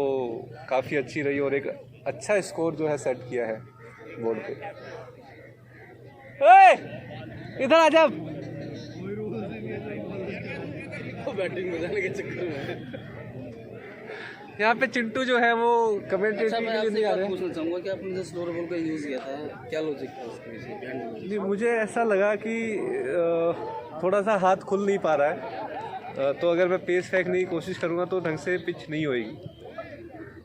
काफ़ी अच्छी रही और एक अच्छा स्कोर जो है सेट किया है बोर्ड पे। ओए इधर आ जा।
बैटिंग बजाने के चक्कर में
यहाँ पे चिंटू जो है वो कमेंटेटरी
अच्छा,
के
मैं
लिए
आपसे
नहीं
एक
आ
बात
रहे हैं।
पूछना चाहूँगा कि आपने जो स्लोअर बॉल का यूज़ किया था, क्या लॉजिक था उसके पीछे?
जी मुझे ऐसा लगा कि थोड़ा सा हाथ खुल नहीं पा रहा है, तो अगर मैं पेस फेंकने की कोशिश करूँगा तो ढंग से पिच नहीं होएगी।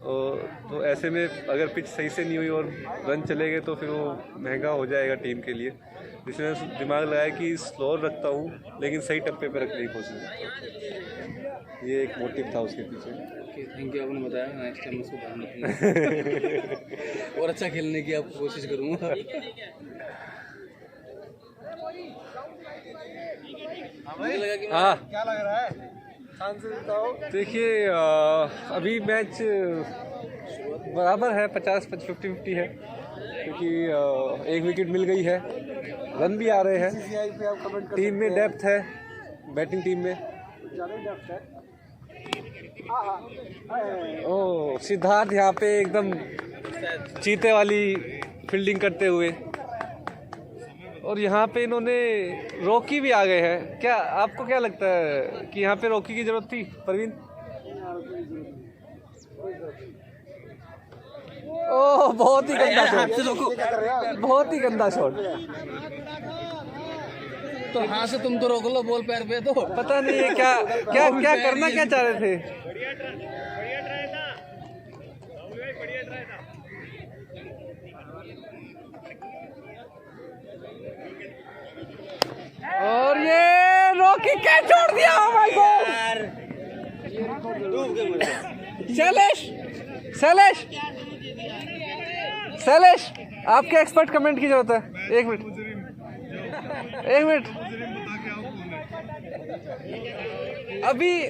तो ऐसे में अगर पिच सही से नहीं हुई और रन चले गए तो फिर वो महंगा हो जाएगा टीम के लिए। इसलिए दिमाग लगाया कि स्लोअर रखता हूँ लेकिन सही टप्पे पे रखने की कोशिश। ये एक मोटिव था उसके पीछे।
थैंक यू, आपने बताया। नेक्स्ट टाइम उसको ध्यान रखूंगा और अच्छा खेलने की आपको कोशिश करूँगा। मुझे लगा कि
हाँ
क्या लग रहा है?
देखिए अभी मैच बराबर है, 50-50 है, क्योंकि एक विकेट मिल गई है, रन भी आ रहे हैं, टीम में डेप्थ है, बैटिंग टीम में। ओ सिद्धार्थ यहाँ पे एकदम चीते वाली फील्डिंग करते हुए, और यहाँ पे इन्होंने रॉकी भी आ गए हैं। क्या आपको क्या लगता है कि यहाँ पे रॉकी की जरूरत थी परवीन? ओह बहुत ही गंदा शॉट, बहुत ही गंदा शॉट।
तो हाँ से तुम तो रोक लो बॉल पैर पे, तो
पता नहीं है क्या क्या क्या करना क्या चाह रहे थे। और ये रॉकी कैच छोड़ दिया। भाई शैलेश आपके एक्सपर्ट कमेंट की जरूरत है। एक मिनट अभी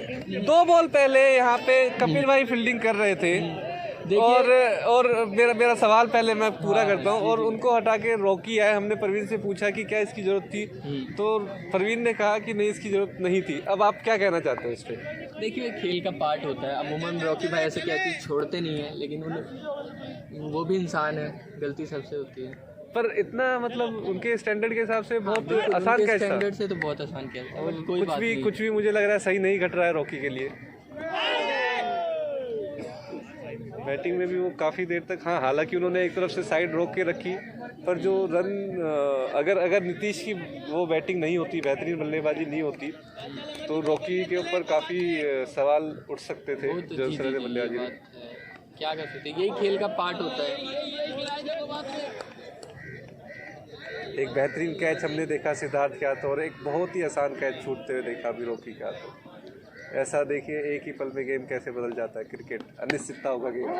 2 बॉल पहले यहाँ पे कपिल भाई फील्डिंग कर रहे थे, और मेरा सवाल पहले मैं पूरा करता हूँ। और उनको हटा के रॉकी आए। हमने परवीन से पूछा कि क्या इसकी ज़रूरत थी, तो परवीन ने कहा कि नहीं इसकी ज़रूरत नहीं थी। अब आप क्या कहना चाहते हो इस पर?
देखिए खेल का पार्ट होता है। अमूमन रॉकी भाई ऐसे क्या चीज़ छोड़ते नहीं है, लेकिन वो भी इंसान है, गलती सबसे होती है।
पर इतना मतलब उनके स्टैंडर्ड के हिसाब से बहुत आसान कैच था।
स्टैंडर्ड से तो बहुत आसान कैच था। कोई बात नहीं।
कुछ भी मुझे लग रहा है सही नहीं घट रहा है रॉकी के लिए। बैटिंग में भी वो काफ़ी देर तक, हाँ हालांकि उन्होंने एक तरफ से साइड रोक के रखी, पर जो रन अगर नीतीश की वो बैटिंग नहीं होती, बेहतरीन बल्लेबाजी नहीं होती, तो रॉकी के ऊपर काफ़ी सवाल उठ सकते थे। जो सरल बल्लेबाजी
क्या कर सकते, यही खेल का पार्ट होता है।
एक बेहतरीन कैच हमने देखा सिद्धार्थ के हाथ, और एक बहुत ही आसान कैच छूटते हुए देखा अभी रॉकी के हाथ। ऐसा देखिए एक ही पल में गेम कैसे बदल जाता है। क्रिकेट अनिश्चितता होगा गेम।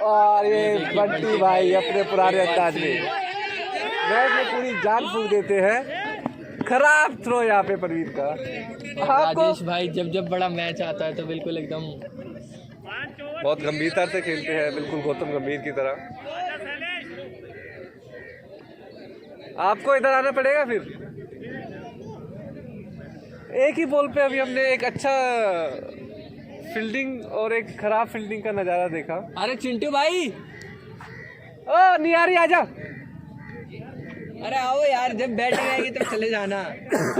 और ये बंटी भाई अपने पुराने अंदाज में मैच में पूरी जान फूंक देते हैं। खराब थ्रो यहाँ पे परवीन का।
राजेश भाई जब बड़ा मैच आता है तो बिल्कुल एकदम
बहुत गंभीरता से खेलते हैं, बिल्कुल गौतम गंभीर की तरह। आपको इधर आना पड़ेगा फिर। एक ही बॉल पे अभी हमने एक अच्छा फील्डिंग और एक खराब फील्डिंग का नज़ारा देखा।
अरे चिंटू भाई,
ओ नियारी आजा।
अरे आओ यार, जब बैटिंग आएगी तब चले जाना।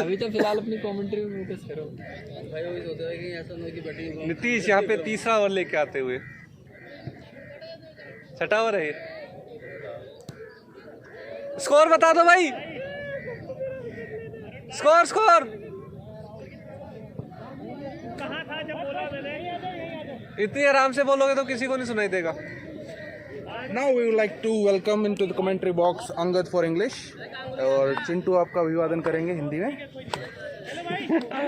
अभी तो फिलहाल अपनी कमेंट्री में फोकस करो।
भाई वही सोच रहा है कि ऐसा नहीं कि बैटिंग।
नीतीश यहाँ पे तीसरा ओवर लेके आते हुए, छठा ओवर है। स्कोर बता दो भाई, स्कोर। इतनी आराम से बोलोगे तो किसी को नहीं सुनाई देगा।
Now we would like to welcome into the commentary box Angad for English, और चिंटू आपका अभिवादन करेंगे हिंदी में।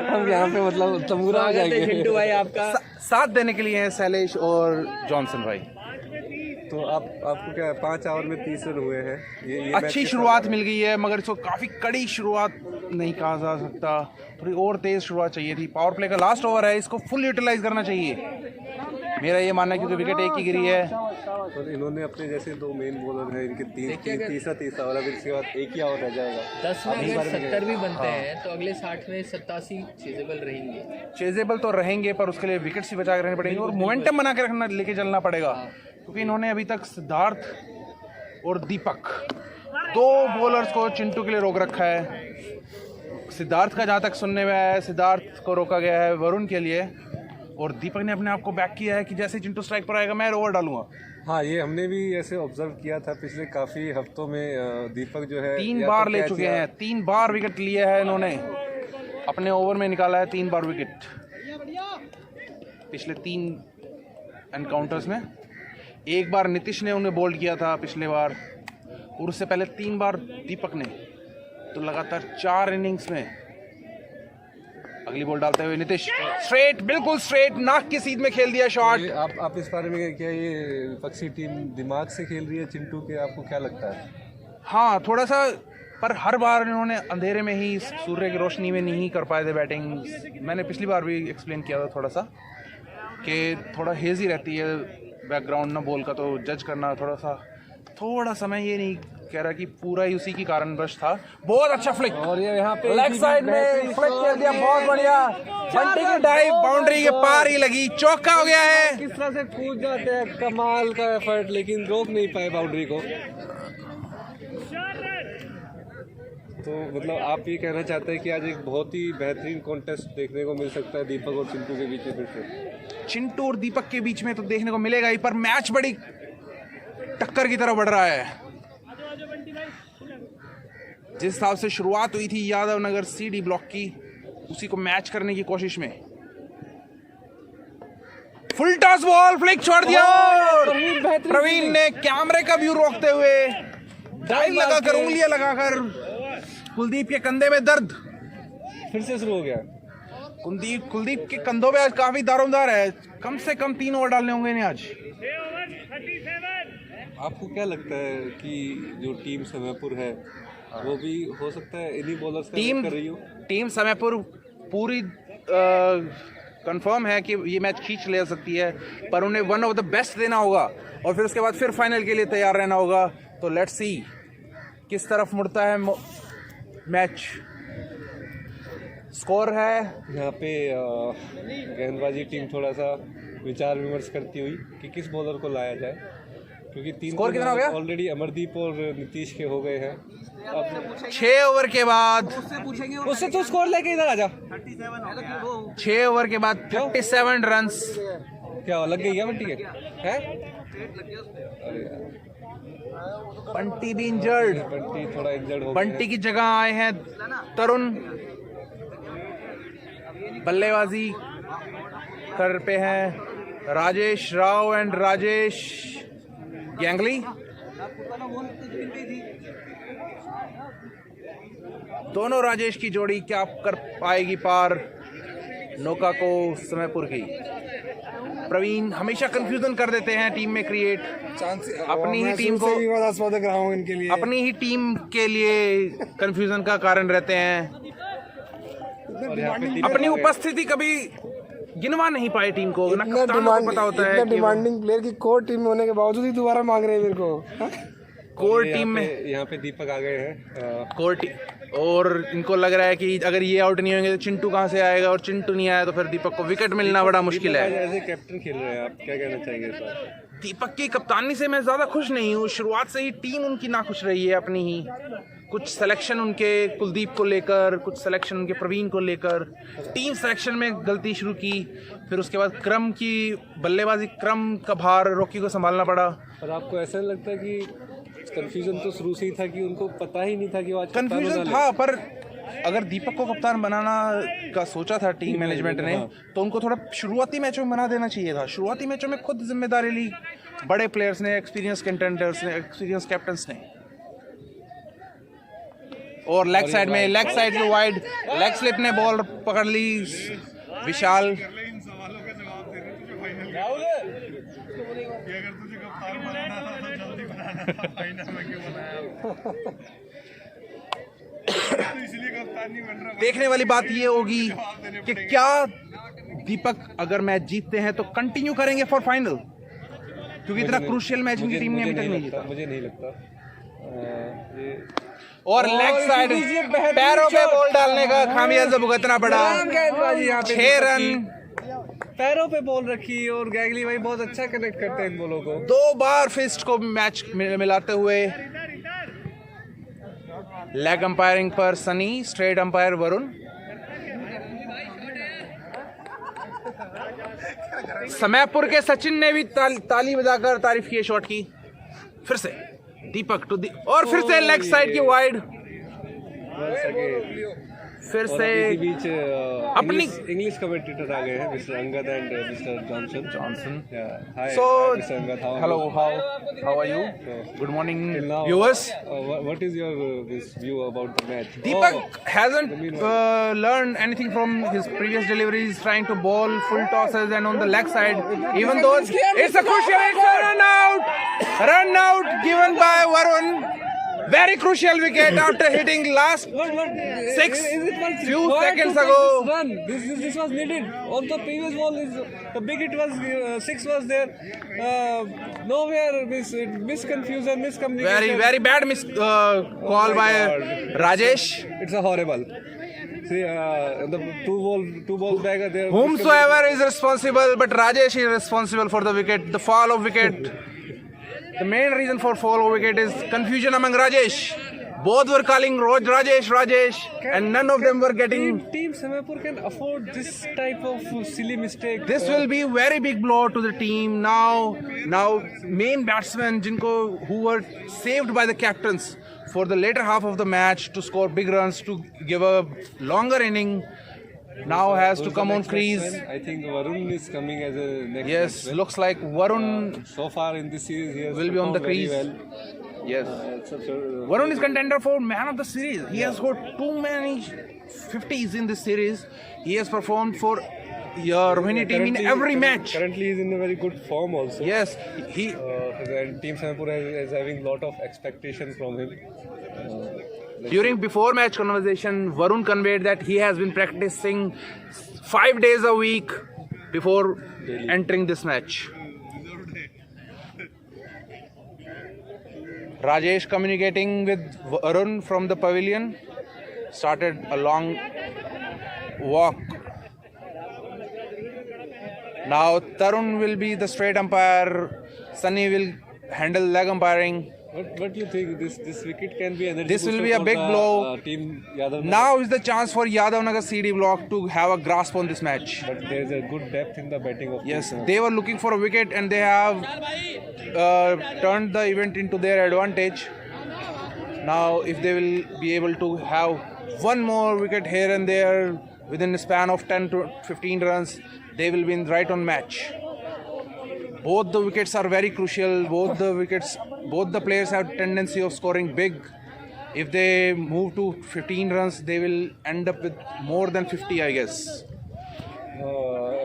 हम यहाँ पे मतलब तमूरा हो जाएंगे।
चिंटू भाई आपका
साथ देने के लिए हैं शैलेश और जॉनसन भाई।
तो आपको क्या 5 ओवर में 30 रन हुए हैं। ये
अच्छी शुरुआत मिल गई है, मगर इसको काफ़ी कड़ी शुरुआत नहीं कहा जा सकता। थोड़ी और तेज़ शुरुआत चाहिए थी। पावर प्ले का लास्ट ओवर है, इसको फुल यूटिलाइज करना चाहिए। मेरा ये मानना है क्योंकि विकेट एक ही गिरी है।
तो इन्होंने अपने जैसे दो मेन बॉलर हैं, इनके तीसरा और अब इसके बाद एक ही आउट रह जाएगा।
10 में अगर 70 भी बनते हैं तो अगले 60 में 87 चेजेबल रहेंगे।
चेजेबल तो रहेंगे, पर उसके लिए विकेट्स भी बचा के रहने पड़ेंगे और मोमेंटम बना के रखना, लेके चलना पड़ेगा, क्योंकि इन्होंने अभी तक सिद्धार्थ और दीपक 2 बॉलर्स को चिंटू के लिए रोक रखा है। सिद्धार्थ का जहाँ तक सुनने में आया है, सिद्धार्थ को रोका गया है वरुण के लिए, और दीपक ने अपने आप को बैक किया है कि जैसे चिंटू स्ट्राइक पर आएगा मैं ओवर डालूंगा।
हाँ, ये हमने भी ऐसे ऑब्जर्व किया था पिछले काफी हफ्तों में। दीपक जो है
3 बार ले चुके हैं, 3 बार विकेट लिए है इन्होंने, अपने ओवर में निकाला है 3 बार विकेट पिछले 3 एनकाउंटर्स में। एक बार नीतीश ने उन्हें बोल्ड किया था पिछले बार, और उससे पहले 3 बार दीपक ने। तो लगातार 4 इनिंग्स में अगली बॉल डालते हुए नीतीश स्ट्रेट, बिल्कुल स्ट्रेट, नाक की सीध में खेल दिया शॉट।
आप इस बारे में क्या ये विपक्षी टीम दिमाग से खेल रही है चिंटू के, आपको क्या लगता है?
हाँ, थोड़ा सा, पर हर बार इन्होंने अंधेरे में ही, सूर्य की रोशनी में नहीं कर पाए थे बैटिंग। मैंने पिछली बार भी एक्सप्लेन किया था थोड़ा सा कि थोड़ा हेजी रहती है बैकग्राउंड ना बॉल का, तो जज करना थोड़ा सा मैं ये नहीं कह रहा कि पूरा ही उसी की कारणवश था। बहुत अच्छा फ्लिक,
और ये यहाँ पे
लेग साइड में फ्लिक कर दिया, बहुत बढ़िया। बंटी की डाइव बाउंड्री के पार ही लगी, चौका हो गया है।
किस तरह से कूद जाते हैं, कमाल का एफर्ट, लेकिन रोक नहीं पाए बाउंड्री को। तो मतलब आप ये कहना चाहते हैं कि आज एक बहुत ही बेहतरीन कॉन्टेस्ट देखने को मिल सकता है दीपक और चिंटू के बीच में फिर से?
चिंटू और दीपक के बीच में तो देखने को मिलेगा ही, पर मैच बड़ी टक्कर की तरफ बढ़ रहा है। जिस हिसाब से शुरुआत हुई थी यादव नगर सीडी ब्लॉक की, उसी को मैच करने की कोशिश में फुल टॉस बॉल फ्लिक छोड़ दिया, और प्रवीण ने कैमरे का व्यू रोकते हुए डाइव लगाकर, उंगलियां लगाकर, कुलदीप के कंधे में दर्द
फिर से शुरू हो गया।
कुलदीप के कंधों पे आज काफी दारोमदार है, कम से कम 3 ओवर डालने होंगे इन्हें आज।
आपको क्या लगता है कि जो टीम समयपुर है वो भी हो सकता है इन्हीं बॉलर्स का कर रही हो?
टीम समयपुर पूरी कंफर्म है कि ये मैच खींच ले सकती है, पर उन्हें वन ऑफ द बेस्ट देना होगा और फिर उसके बाद फिर फाइनल के लिए तैयार रहना होगा। तो लेट्स सी किस तरफ मुड़ता है मैच। स्कोर है
यहाँ पे गेंदबाजी टीम थोड़ा सा विचार विमर्श करती हुई कि किस बॉलर को लाया जाए, क्योंकि 3
स्कोर कितना हो गया?
ऑलरेडी अमरदीप और नीतीश के हो गए हैं। अब
6 ओवर के बाद,
उससे तू स्कोर लेके इधर आ जा।
6 ओवर के बाद 37 रन्स।
क्या लग गई क्या बंटी के है?
बंटी भी इंजर्ड,
बंटी थोड़ा इंजर्ड हो
बंटी की जगह आए हैं तरुण। बल्लेबाजी कर पे हैं राजेश राव एंड राजेश गैंगली। दोनों राजेश की जोड़ी क्या कर पाएगी पार नौका को समयपुर की? प्रवीण हमेशा कंफ्यूजन कर देते हैं टीम में क्रिएट, अपनी ही टीम को,
इनके लिए
अपनी ही टीम के लिए कंफ्यूजन का कारण रहते हैं। अपनी उपस्थिति कभी गिनवा नहीं पाए टीम को, ना कप्तान को पता होता है।
डिमांडिंग प्लेयर की कोर टीम में होने के बावजूद ही दोबारा मांग रहे हैं मेरे को।
कोर टीम में
यहाँ पे दीपक आ गए हैं
कोर टीम, और इनको लग रहा है कि अगर ये आउट नहीं होंगे तो चिंटू कहाँ से आएगा, और चिंटू नहीं आया तो फिर दीपक को विकेट मिलना बड़ा मुश्किल है।
एज ए कैप्टन खेल रहे हैं, आप क्या कहना चाहेंगे इस बार?
दीपक की कप्तानी से मैं ज़्यादा खुश नहीं हूँ। शुरुआत से ही टीम उनकी नाखुश रही है अपनी ही। कुछ सिलेक्शन उनके कुलदीप को लेकर, कुछ सिलेक्शन उनके प्रवीण को लेकर, टीम सिलेक्शन में गलती शुरू की, फिर उसके बाद क्रम की बल्लेबाजी, क्रम का भार रॉकी को संभालना पड़ा।
और आपको ऐसा लगता है कि कंफ्यूजन तो शुरू से ही था कि उनको पता ही नहीं था कि वो आज
कंफ्यूजन था, पर अगर दीपक को कप्तान बनाना का सोचा था टीम मैनेजमेंट ने, तो उनको थोड़ा शुरुआती मैचों में बना देना चाहिए था। शुरुआती मैचों में खुद जिम्मेदारी ली बड़े प्लेयर्स ने, एक्सपीरियंस कंटेंडर्स ने, एक्सपीरियंस कैप्टन्स ने। और लेग साइड में, लेग साइड में वाइड लेग स्लिप ने बॉल पकड़ ली विशाल। देखने वाली बात ये होगी कि क्या दीपक अगर मैच जीतते हैं तो कंटिन्यू करेंगे फॉर फाइनल, क्योंकि इतना क्रूशियल मैच उनकी टीम ने अभी तक नहीं जीता।
मुझे नहीं लगता
और लेग साइड पैरों पे बॉल डालने का खामियाजा भुगतना पड़ा।
गेंदबाजी यहाँ पे
6 रन,
पैरों पे बॉल रखी और गैंगली भाई बहुत अच्छा कनेक्ट करते हैं इन बॉलों को।
2 बार फिस्ट को मैच मिलाते हुए। लेग अंपायरिंग पर सनी, स्ट्रेट अंपायर वरुण। समयपुर के सचिन ने भी ताली बजाकर तारीफ की शॉट की। फिर से दीपक टू और फिर से लेग साइड की वाइड। फिर से
बीच
अपनी
इंग्लिश कमेंटेटर आ गए हैं, mister Angad and mister Johnson.
So,
mister Angad,
hello, how are you? Good morning, viewers.
What is your this view about the match?
Deepak hasn't learned anything from his previous deliveries, trying to bowl full tosses and on the leg side. Even though it's a crucial, it's a run out given by Varun. Very crucial wicket after hitting last 6 few seconds ago.
This was needed. On the previous ball, the big hit was 6 was there. Nowhere misconfusion, miscommunication.
Very bad call by Rajesh.
It's a horrible. See, the two balls back there.
Whomsoever is responsible, but Rajesh is responsible for the wicket, the fall of wicket. The main reason for fall of wicket is confusion among Rajesh. Both were calling Rajesh, and none of them were getting.
Team Samaipur can afford this type of silly mistake.
This will be very big blow to the team. Now main batsmen who were saved by the captains for the later half of the match to score big runs, to give a longer inning, now has to come on crease.
I think Varun is coming as a next
Yes,
batsman.
looks like Varun
So far in this series, he has
will be on the
performed very
crease.
well.
Yes. Varun is contender for man of the series. He has got too many 50s in this series. He has performed for Rohini team in every match.
Currently, he is in a very good form also.
Yes, he.
And Team Samaipur is having lot of expectation from him.
During before match conversation, Varun conveyed that he has been practicing 5 days a week before entering this match. Rajesh communicating with Varun from the pavilion, started a long walk. Now Tarun will be the straight umpire, Sunny will handle leg umpiring.
What do you think? This wicket can be energy
This will
booster
be a
for
big
the,
blow.
Team Yadav.
Now is the chance for Yadavnagar CD block to have a grasp on this match.
But there is a good depth in the batting of
Yes,
Team
they were looking for a wicket and they have turned the event into their advantage. Now, if they will be able to have one more wicket here and there within a span of 10 to 15 runs, they will win right on match. Both the wickets are very crucial. Both the players have tendency of scoring big. If they move to 15 runs, they will end up with more than 50, I guess.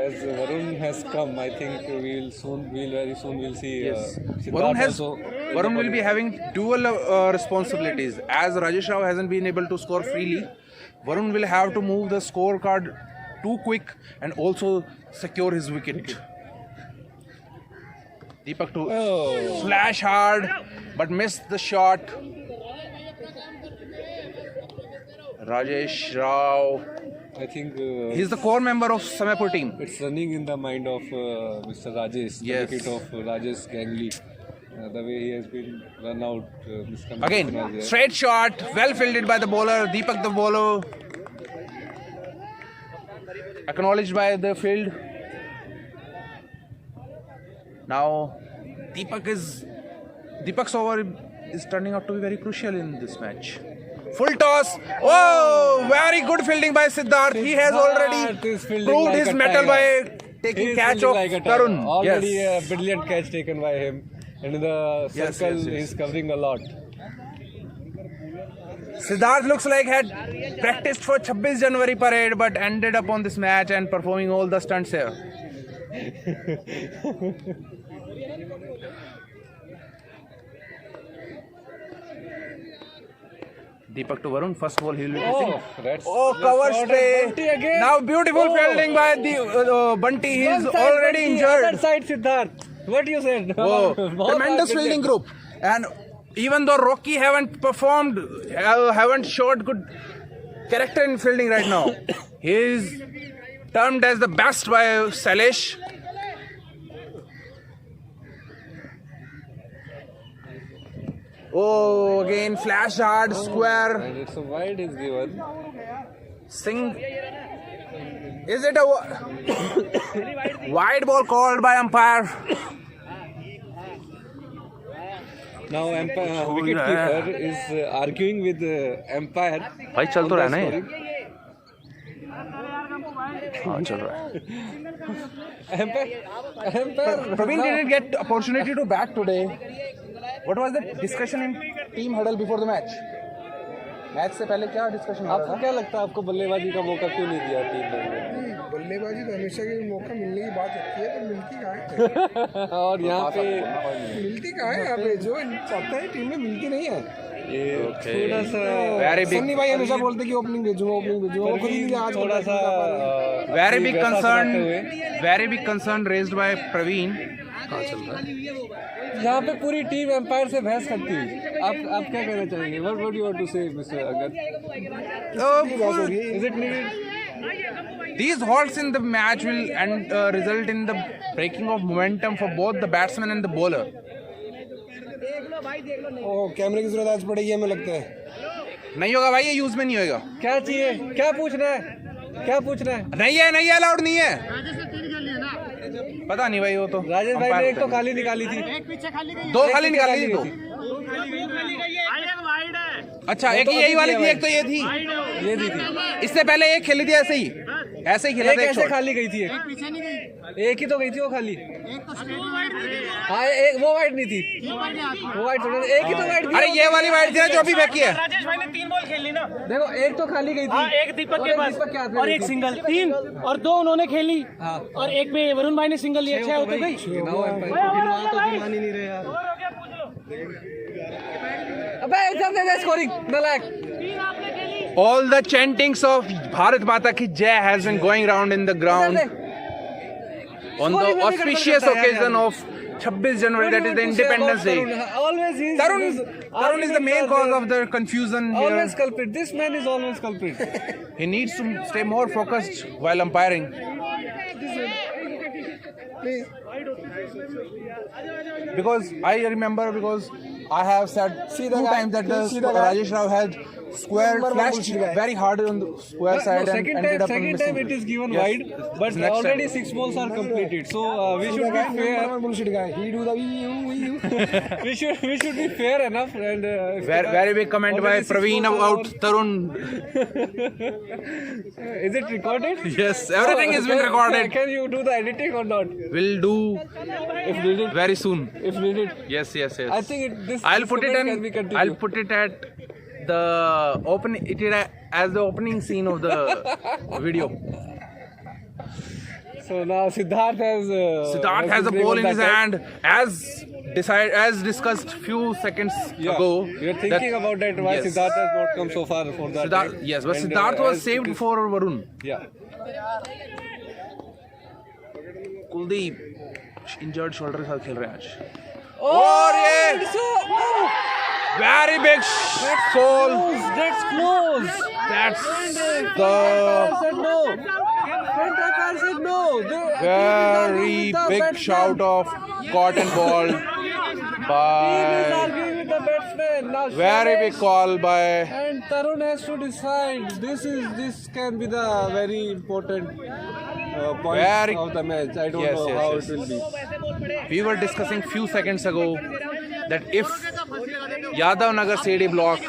As Varun has come, I think very soon we'll see.
Yes.
Siddharth
Varun will be having dual responsibilities. As Rajesh Rao hasn't been able to score freely, Varun will have to move the scorecard too quick and also secure his wicket. Deepak to slash hard, but missed the shot. Rajesh Rao.
I think
He's the core member of Samaipur team.
it's running in the mind of Mr. Rajesh,
Yes.
the wicket of Rajesh Gangli. The way he has been run out. Miscommunication was
Again,
there.
straight shot, well fielded by the bowler. Deepak the bowler. Acknowledged by the field. Now, Deepak's over is turning out to be very crucial in this match. Full toss. Oh, very good fielding by Siddharth. He has already
is fielding
proved
like
his
a
mettle
tiger.
by taking
He is
catch
fielding
of
like a tiger.
Tarun.
Already
Yes.
a brilliant catch taken by him. And in the
Yes,
circle,
yes, yes.
he's covering a lot.
Siddharth looks like had practiced for 26 January parade but ended up on this match and performing all the stunts here. Deepak to Varun. First ball, he will be
Oh,
facing.
that's
Cover
shot of
stray.
Bunty again.
Now beautiful
Oh.
fielding by the Bunty. He is
One side
already
Bunty,
injured.
Other side Siddharth. What you said?
Oh,
बहुत
tremendous
bad
fielding
cricket.
group. And even though Rocky haven't performed, haven't showed good character in fielding right now, he is termed as the best by Salesh. Oh, again flash hard square.
And it's a wide is given.
Sing. Is it a wide ball called by umpire?
Now wicket keeper is arguing with umpire.
भाई चल तो रहा है ना ये?
Scoring.
हाँ चल रहा है.
Umpire.
Praveen didn't get opportunity to bat today. What was the discussion in team huddle before the match? Match से पहले क्या डिस्कशन हो रहा
आपको क्या लगता है आपको बल्लेबाजी का मौका क्यों नहीं दिया टीम ने?
बल्लेबाजी तो हमेशा की मौका मिलने की बात होती है, पर मिलती कहाँ है?
और यहाँ पे
मिलती कहाँ है? यहाँ पे जो चाहता है टीम में मिलती नहीं है.
ये थोड़ा सा
वेरी बिग
सन्नी भाई हमेशा बोलते कि ओपनिंग भेजूंगा, वो खुद ही आज
थोड़ा सा
very big concern raised by Praveen.
यहाँ पे पूरी टीम एम्पायर से बहस करती है. आप क्या कहना चाहेंगे? What would you want to say, Mr. Agar? Is it needed?
These halts in the match will result in the breaking of momentum for both the batsman and the bowler.
ओ कैमरे की जरूरत आज पड़ेगी हमें लगता है.
नहीं होगा भाई, ये यूज में नहीं होगा.
क्या चाहिए? क्या पूछना है? क्या पूछना है?
नहीं है अलाउड नहीं है. पता नहीं भाई, वो तो
राजेश भाई ने एक तो खाली निकाली थी,
दो खाली निकाली थी. दो अच्छा, एक यही वाली थी, एक तो ये थी.
ये दी थी.
इससे पहले एक खेली थी ऐसे ही खेला
एक
था.
ऐसे खाली गई थी, एक ही तो गई थी वो खाली. हाँ, एक वो वाइड नहीं थी, वो वाइड थोड़ा, एक ही तो वाइड.
अरे ये वाली वाइड थी ना जो अभी फेंकी है.
राजेश भाई ने 3 बॉल खेल ली ना.
देखो एक तो खाली गई थी,
एक दीपक के पास
हाथ
और एक सिंगल. 3 और 2 उन्होंने खेली.
हाँ.
और एक में वरुण भाई ने सिंगल लिया. 6 हो तो गई.
मान ही नहीं रहे यार.
अबे इधर दे scoring नलायक.
All the chantings of Bharat Mata Ki Jai has been going round in the ground on the auspicious occasion of 26 January, that is the Independence Day.
Always he
Tarun is the main cause of the confusion here.
Always culprit. This man is always culprit.
He needs to stay more focused while umpiring. Because I remember, because I have said two times that Rajesh Rao had flashed very hard on the square side and ended up
second time it is given wide, but already 6 balls are completed. So we should be fair.
Bullshit guy. He do the
we should be fair enough. And
very big comment by Praveen about Tarun.
Is it recorded?
Yes, everything is being recorded.
Can you do the editing or not?
We'll do
If needed.
very soon.
If needed.
Yes.
I think this.
I'll
this
put it
comment can be
in.
continued.
I'll put it at the as the opening scene of the video.
So now Siddharth has
a ball in his hand, as discussed few seconds ago.
We are thinking about that. Why
Yes.
Siddharth has not come so far for that.
Yes, but
And,
Siddharth was
as
saved
it is-
for Varun.
Yeah.
Kuldeep injured shoulder के साथ खेल रहे हैं आज.
और
ये very big soul.
That's close.
That's
The
the
said no. Umpire said no.
very big shout of cotton ball
Team is
by
arguing with the batsman. Now
very big call by.
And Tarun has to decide. This can be the very important point of the match. I don't know how it will be.
We were discussing few seconds ago that if Yadav Nagar CD block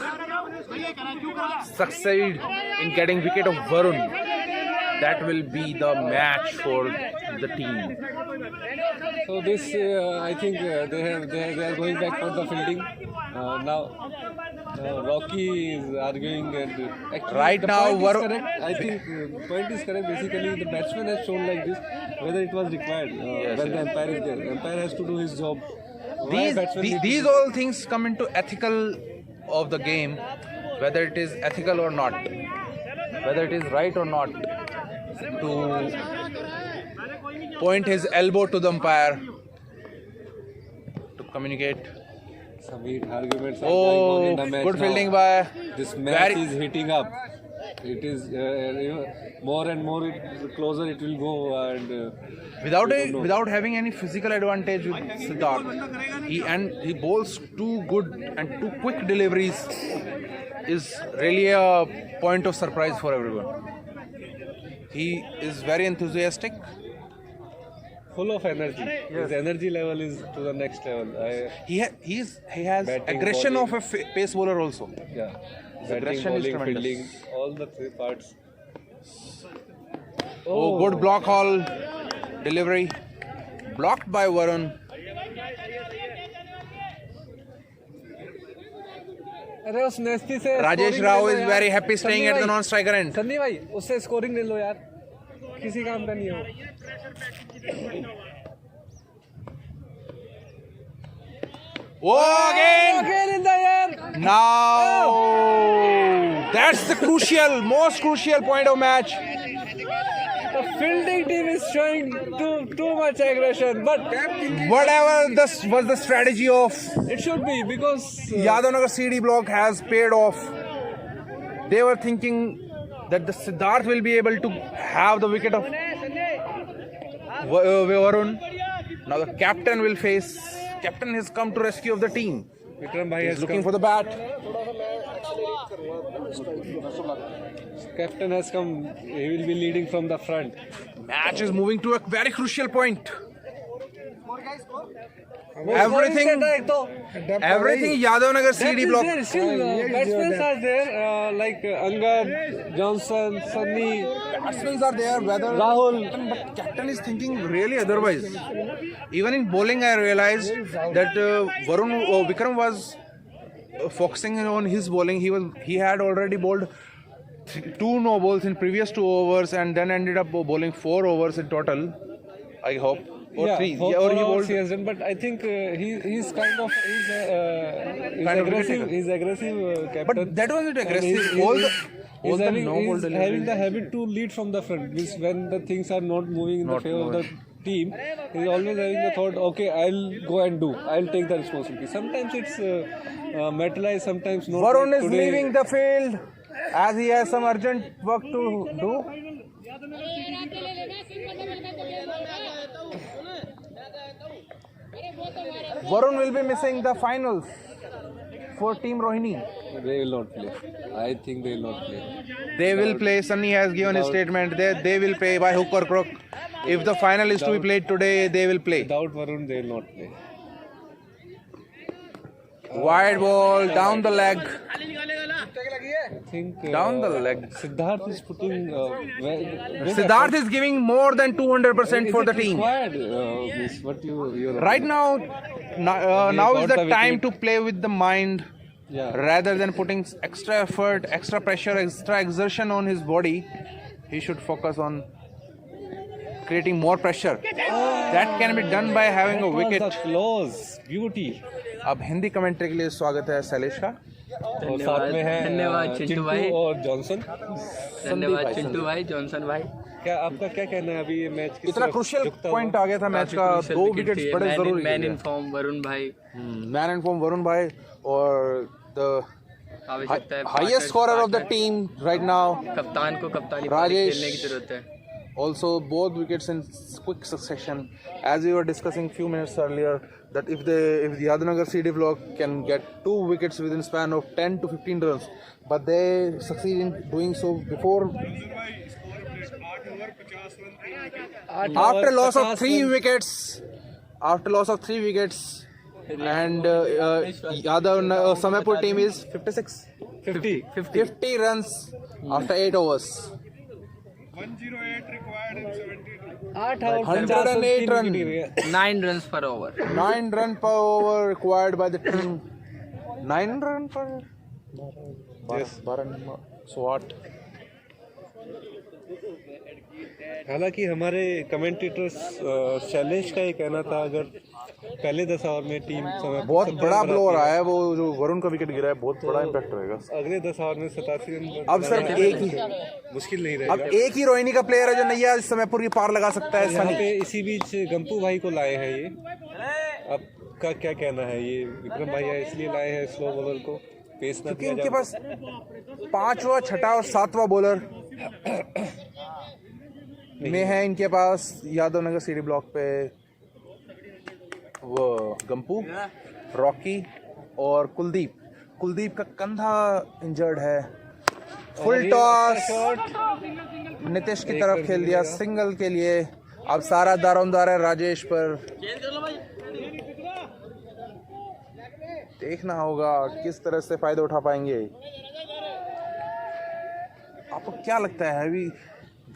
succeed in getting wicket of Varun, that will be the match for the team.
So this, I think they are going back for the fielding. Now Rocky is arguing, and actually
Right
the
now,
point is
Varun-
correct. I think point is correct. Basically, the batsman has shown like this, whether it was required. When the umpire is there, the umpire has to do his job. Why batsman need to
These
do-
all things come into ethical of the game. whether it is ethical or not, whether it is right or not, to point his elbow to the umpire to communicate.
Some heat arguments are going on in the match
Good
now.
fielding by
This match
very-
is heating up. It is more and more closer it will go, and
without having any physical advantage with Siddharth, he bowls two good and two quick deliveries is really a point of surprise for everyone. He is very enthusiastic.
full of energy. His energy level is to the next level.
He has
Batting,
aggression
bowling.
of a pace bowler also.
Yeah,
His
batting,
aggression is
bowling,
tremendous.
fielding, all the three parts.
Oh, good block haul delivery. Blocked by Varun.
अरे उस नेस्टी से
Rajesh
scoring
Rao
ले लो
is
यार।
very happy staying
Sunny
at the
भाई,
non-striker end.
Sunny भाई उससे scoring ले लो यार, किसी काम का नहीं है वो।
Oh, again!
Again in the air.
Now, that's the most crucial point of match.
The fielding team is showing too much aggression, but
Whatever this was the strategy of
it should be because
Yadavnagar CD block has paid off. They were thinking that the Siddharth will be able to have the wicket of Varun. Now the captain will face. Captain has come to rescue of the team.
Vikram bhai
He's
has
looking
come.
for the bat.
Captain has come. He will be leading from the front.
Match is moving to a very crucial point.
वो
Everything,
scoring set है एक तो।
everything Yadavnagar
That
CD
is
block.
there. Still, batsmen are there like Angad, Johnson, Sunny,
Batsmen are there. Whether
Rahul.
but captain is thinking really otherwise. Even in bowling, I realized that Vikram was focusing on his bowling. He had already bowled 2 no balls in previous 2 overs and then ended up bowling 4 overs in total. I hope. Or 3.
four
Or he
overs
bowled.
he has done, but I think he's kind of
Kind of
aggressive.
critical.
He's aggressive captain.
But that wasn't
And
aggressive.
he's
All the
having,
no ball
he's
deliveries.
having the habit to lead from the front. Means when the things are not moving in the
Not
favor of the
moving.
team, he's always having the thought, okay, I'll go and do. I'll take the responsibility. Sometimes it's materialized, sometimes not.
Varun
Like
is
today.
leaving the field as he has some urgent work to do. Varun will be missing the finals for Team Rohini.
They will not play. I think they will not play.
They will play. Sunny has given a statement. They will play by hook or crook. If the final is to be played today, they will play.
Without Varun, they will not play.
Wide ball down the leg.
I think
Down the leg.
Siddharth is putting.
Siddharth is giving more than 200% for the team.
Required, what you're
Right now, now is the time to play with the mind.
Yeah.
Rather than putting extra effort, extra pressure, extra exertion on his body, he should focus on creating more pressure. That can be done by having a wicket.
Close, beauty.
अब Hindi commentary के लिए स्वागत है शैलेश का।
और साथ में है
धन्यवाद चिंटू भाई।
और जॉनसन।
धन्यवाद चिंटू भाई, जॉनसन भाई।
क्या आपका क्या कहना है अभी ये मैच
इतना क्रूशियल पॉइंट आ गया था मैच का। 2 विकेट्स बड़े जरूरी
मैन इन फॉर्म वरुण भाई,
मैन इन फॉर्म वरुण भाई और द
आवश्यकता है
highest scorer of the team right now
कप्तान को कप्तानी
राजेश।
खेलने की जरूरत है।
Also, both wickets in quick succession. As we were discussing few minutes earlier, that if the Yadavnagar CD block can get 2 wickets within span of 10 to 15 runs, but they succeed in doing so before. After loss of 3 wickets, and Samaypur team is 50 runs after 8 overs.
8 out
108 run.
9 runs per over।
9 run per over required by the team. 9 run per. Yes. So what?
हालांकि हमारे commentators Shailesh का ये कहना था, अगर पहले 10 over में team
बहुत बड़ा ब्लो रहा है वो जो वरुण का विकेट गिरा है, बहुत बड़ा इम्पैक्ट रहेगा।
अगले 10 ओवर में 87 रन
अब सिर्फ एक ही
मुश्किल नहीं रहेगा।
अब एक ही रोहिणी का प्लेयर है जो नैया इस समय पूरी पार लगा सकता है।
यहाँ पे इसी बीच गंपू भाई को लाए हैं, ये आपका क्या कहना है? ये विक्रम भैया इसलिए लाए हैं स्लो बॉलर को, पेस ना
क्योंकि
दिया
इनके
जाए।
पास 5वां 6वां और 7वां बॉलर में है इनके पास। यादव नगर सीडी ब्लॉक पे वो गंपू, रॉकी और कुलदीप का कंधा इंजर्ड है। फुल टॉस नीतीश की तरफ खेल दिया सिंगल के लिए। अब सारा दारोमदार है राजेश पर। देखना होगा किस तरह से फायदा उठा पाएंगे। आपको क्या लगता है अभी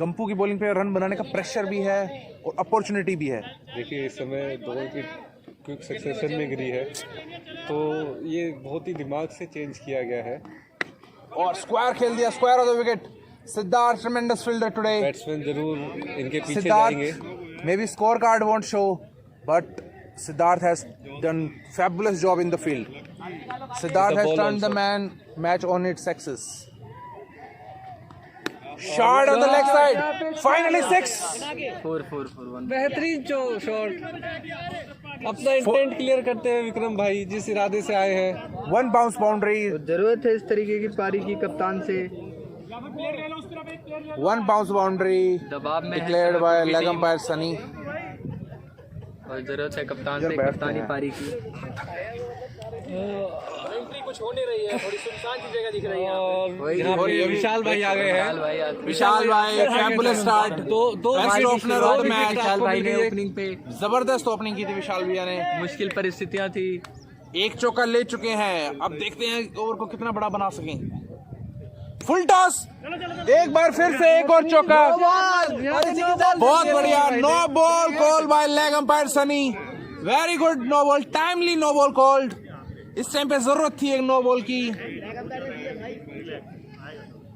गंपू की बॉलिंग पे रन बनाने का प्रेशर भी है और अपॉर्चुनिटी भी है?
देखिए इस समय दोनों की क्विक सक्सेशन में गिरी है, तो ये बहुत ही दिमाग से चेंज किया गया है।
और स्क्वायर खेल दिया, square of the wicket. Siddharth ट्रेमेंडस fielder today.
Batsman जरूर इनके पीछे जाएंगे।
May be score card won't show but Siddharth has done fabulous job in the field. Siddharth has turned the match on its axis. Shot on the leg side. Finally 6.
4-4-4-1
बेहतरीन shot, अपना intent clear करते हैं विक्रम भाई जिस इरादे से आए हैं।
1 bounce boundary.
जरूरत है इस तरीके की पारी की कप्तान से।
1 bounce boundary
दबाव में
declared by leg umpire Sunny.
और जरूरत है कप्तान से कप्तानी पारी की।
कुछ होने रही है, थोड़ी सुनसान सी जगह दिख रही है।
और यहाँ पे विशाल भाई आ गए हैं।
विशाल भाई फैबुलस स्टार्ट।
दो
ओपनर ऑफ द मैच।
विशाल भाई ने ओपनिंग पे
जबरदस्त ओपनिंग की थी विशाल भैया ने।
मुश्किल परिस्थितियां थी,
एक चौका ले चुके हैं। अब देखते हैं ओवर को कितना बड़ा बना सकें। फुल टॉस, एक बार फिर से एक और चौका। बहुत बढ़िया no ball call by leg umpire Sunny. Very good no ball, timely no ball called. इस टाइम पे जरूरत थी एक नो बॉल की।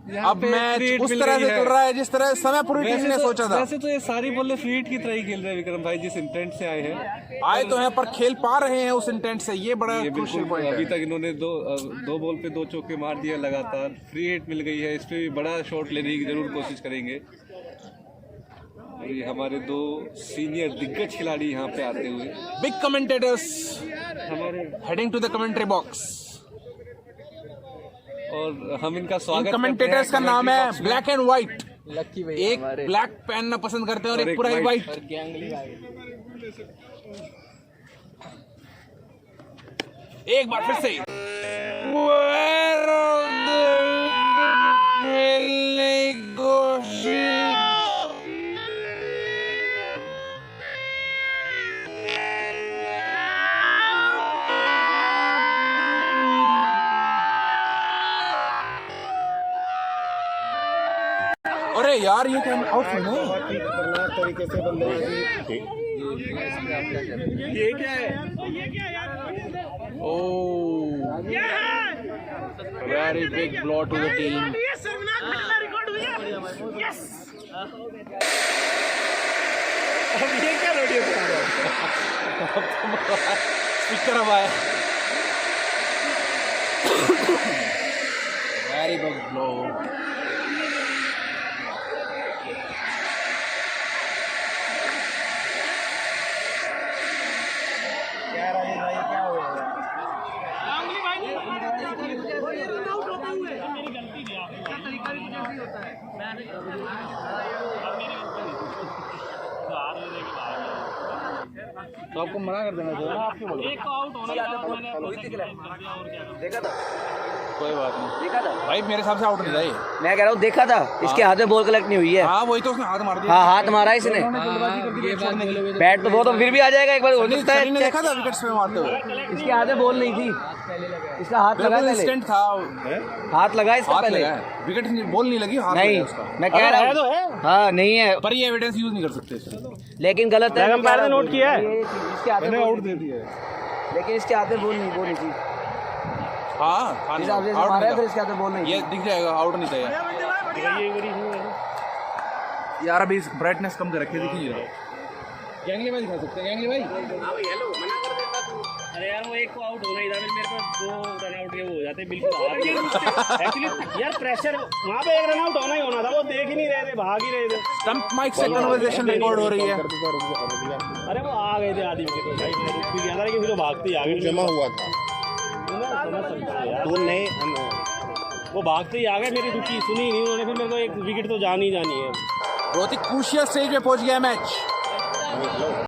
अब मैच उस तरह से चल रहा है जिस तरह समय पूरी टीम ने सोचा था।
वैसे तो ये सारी बॉलें फ्री हिट की तरह ही खेल रहे हैं विक्रम भाई, जिस इंटेंट से आए हैं।
आए तो हैं पर खेल पा रहे हैं उस इंटेंट से, ये बड़ा क्रूशियल पॉइंट है।
अभी तक इन्होंने दो बॉल पे 2 चौके मार दिए लगातार, फ्री हिट मिल गई है। इस पे भी बड़ा शॉट लेने की जरूर कोशिश करेंगे। और ये हमारे 2 सीनियर दिग्गज खिलाड़ी यहाँ पे आते हुए,
बिग कमेंटेटर्स
हमारे
heading to the commentary box.
और हम इनका स्वागत
कमेंटेटर्स का नाम है ब्लैक एंड व्हाइट।
लक्की भाई
एक ब्लैक पहनना पसंद करते हैं और एक पूरा ही व्हाइट। एक बार फिर से अरे यार ये क्या आउट है ना?
तरीके से बंदे
ये क्या है?
Oh, very big blow to the team.
अब ये क्या रोडियो बता रहा है?
स्पीकर अब आया। Very big blow. तो आपको मना कर देना चाहिए ना, आपके बोलो।
एक तो आउट होने लगा,
देखा था, कोई बात नहीं। देखा था भाई, मेरे हिसाब से आउट नहीं था ये।
मैं कह रहा हूँ देखा था, इसके हाथ में बॉल कलेक्ट नहीं हुई है।
हाँ वही तो, उसने हाथ मार दिया।
हाँ हाथ मारा है इसने, बैट तो बहुत फिर भी आ जाएगा एक बार, हो सकता है।
देखा था विकेट्स पे मारते हुए,
इसके हाथ में बॉल नहीं थी, इसका हाथ लगा
इंस्टेंट था,
हाथ लगा इसका पहले,
विकेट बॉल नहीं लगी, हाथ
नहीं मैं कह रहा हूँ। हाँ नहीं है,
पर ये एविडेंस यूज नहीं कर सकते,
लेकिन गलत है।
अंपायर ने नोट किया है,
इसके हाथ में आउट दे दिया है, लेकिन इसके हाथ में बॉल नहीं थी।
हाँ
इस हाथ में फिर इसके हाथ में बॉल नहीं,
ये दिख जाएगा, आउट नहीं था। यार अभी ब्राइटनेस कम कर रखी है, दिख नहीं रहा। गैंगली भाई दिखा सकते हैं, गैंगली भाई।
अरे यार वो एक को आउट होना ही था, फिर मेरे को 2 रन आउट के वो हो जाते बिल्कुल। एक्चुअली यार प्रेशर वहाँ पे 1 रन आउट होना ही होना था, वो देख ही नहीं रहे थे, भाग ही रहे थे।
स्टंप माइक से कन्वर्सेशन रिकॉर्ड हो रही है।
अरे वो आ गए थे आदमी के, तो भाई मैं रुक भी गया था, लेकिन फिर वो भागते ही आ गए।
जमा हुआ था
समझ सकते हैं यार, वो भागते ही आ गए, मेरी रुकी सुनी नहीं उन्होंने, फिर मेरे को 1 विकेट तो जानी ही जानी है।
बहुत ही क्रूशियल स्टेज पे पहुंच गया मैच।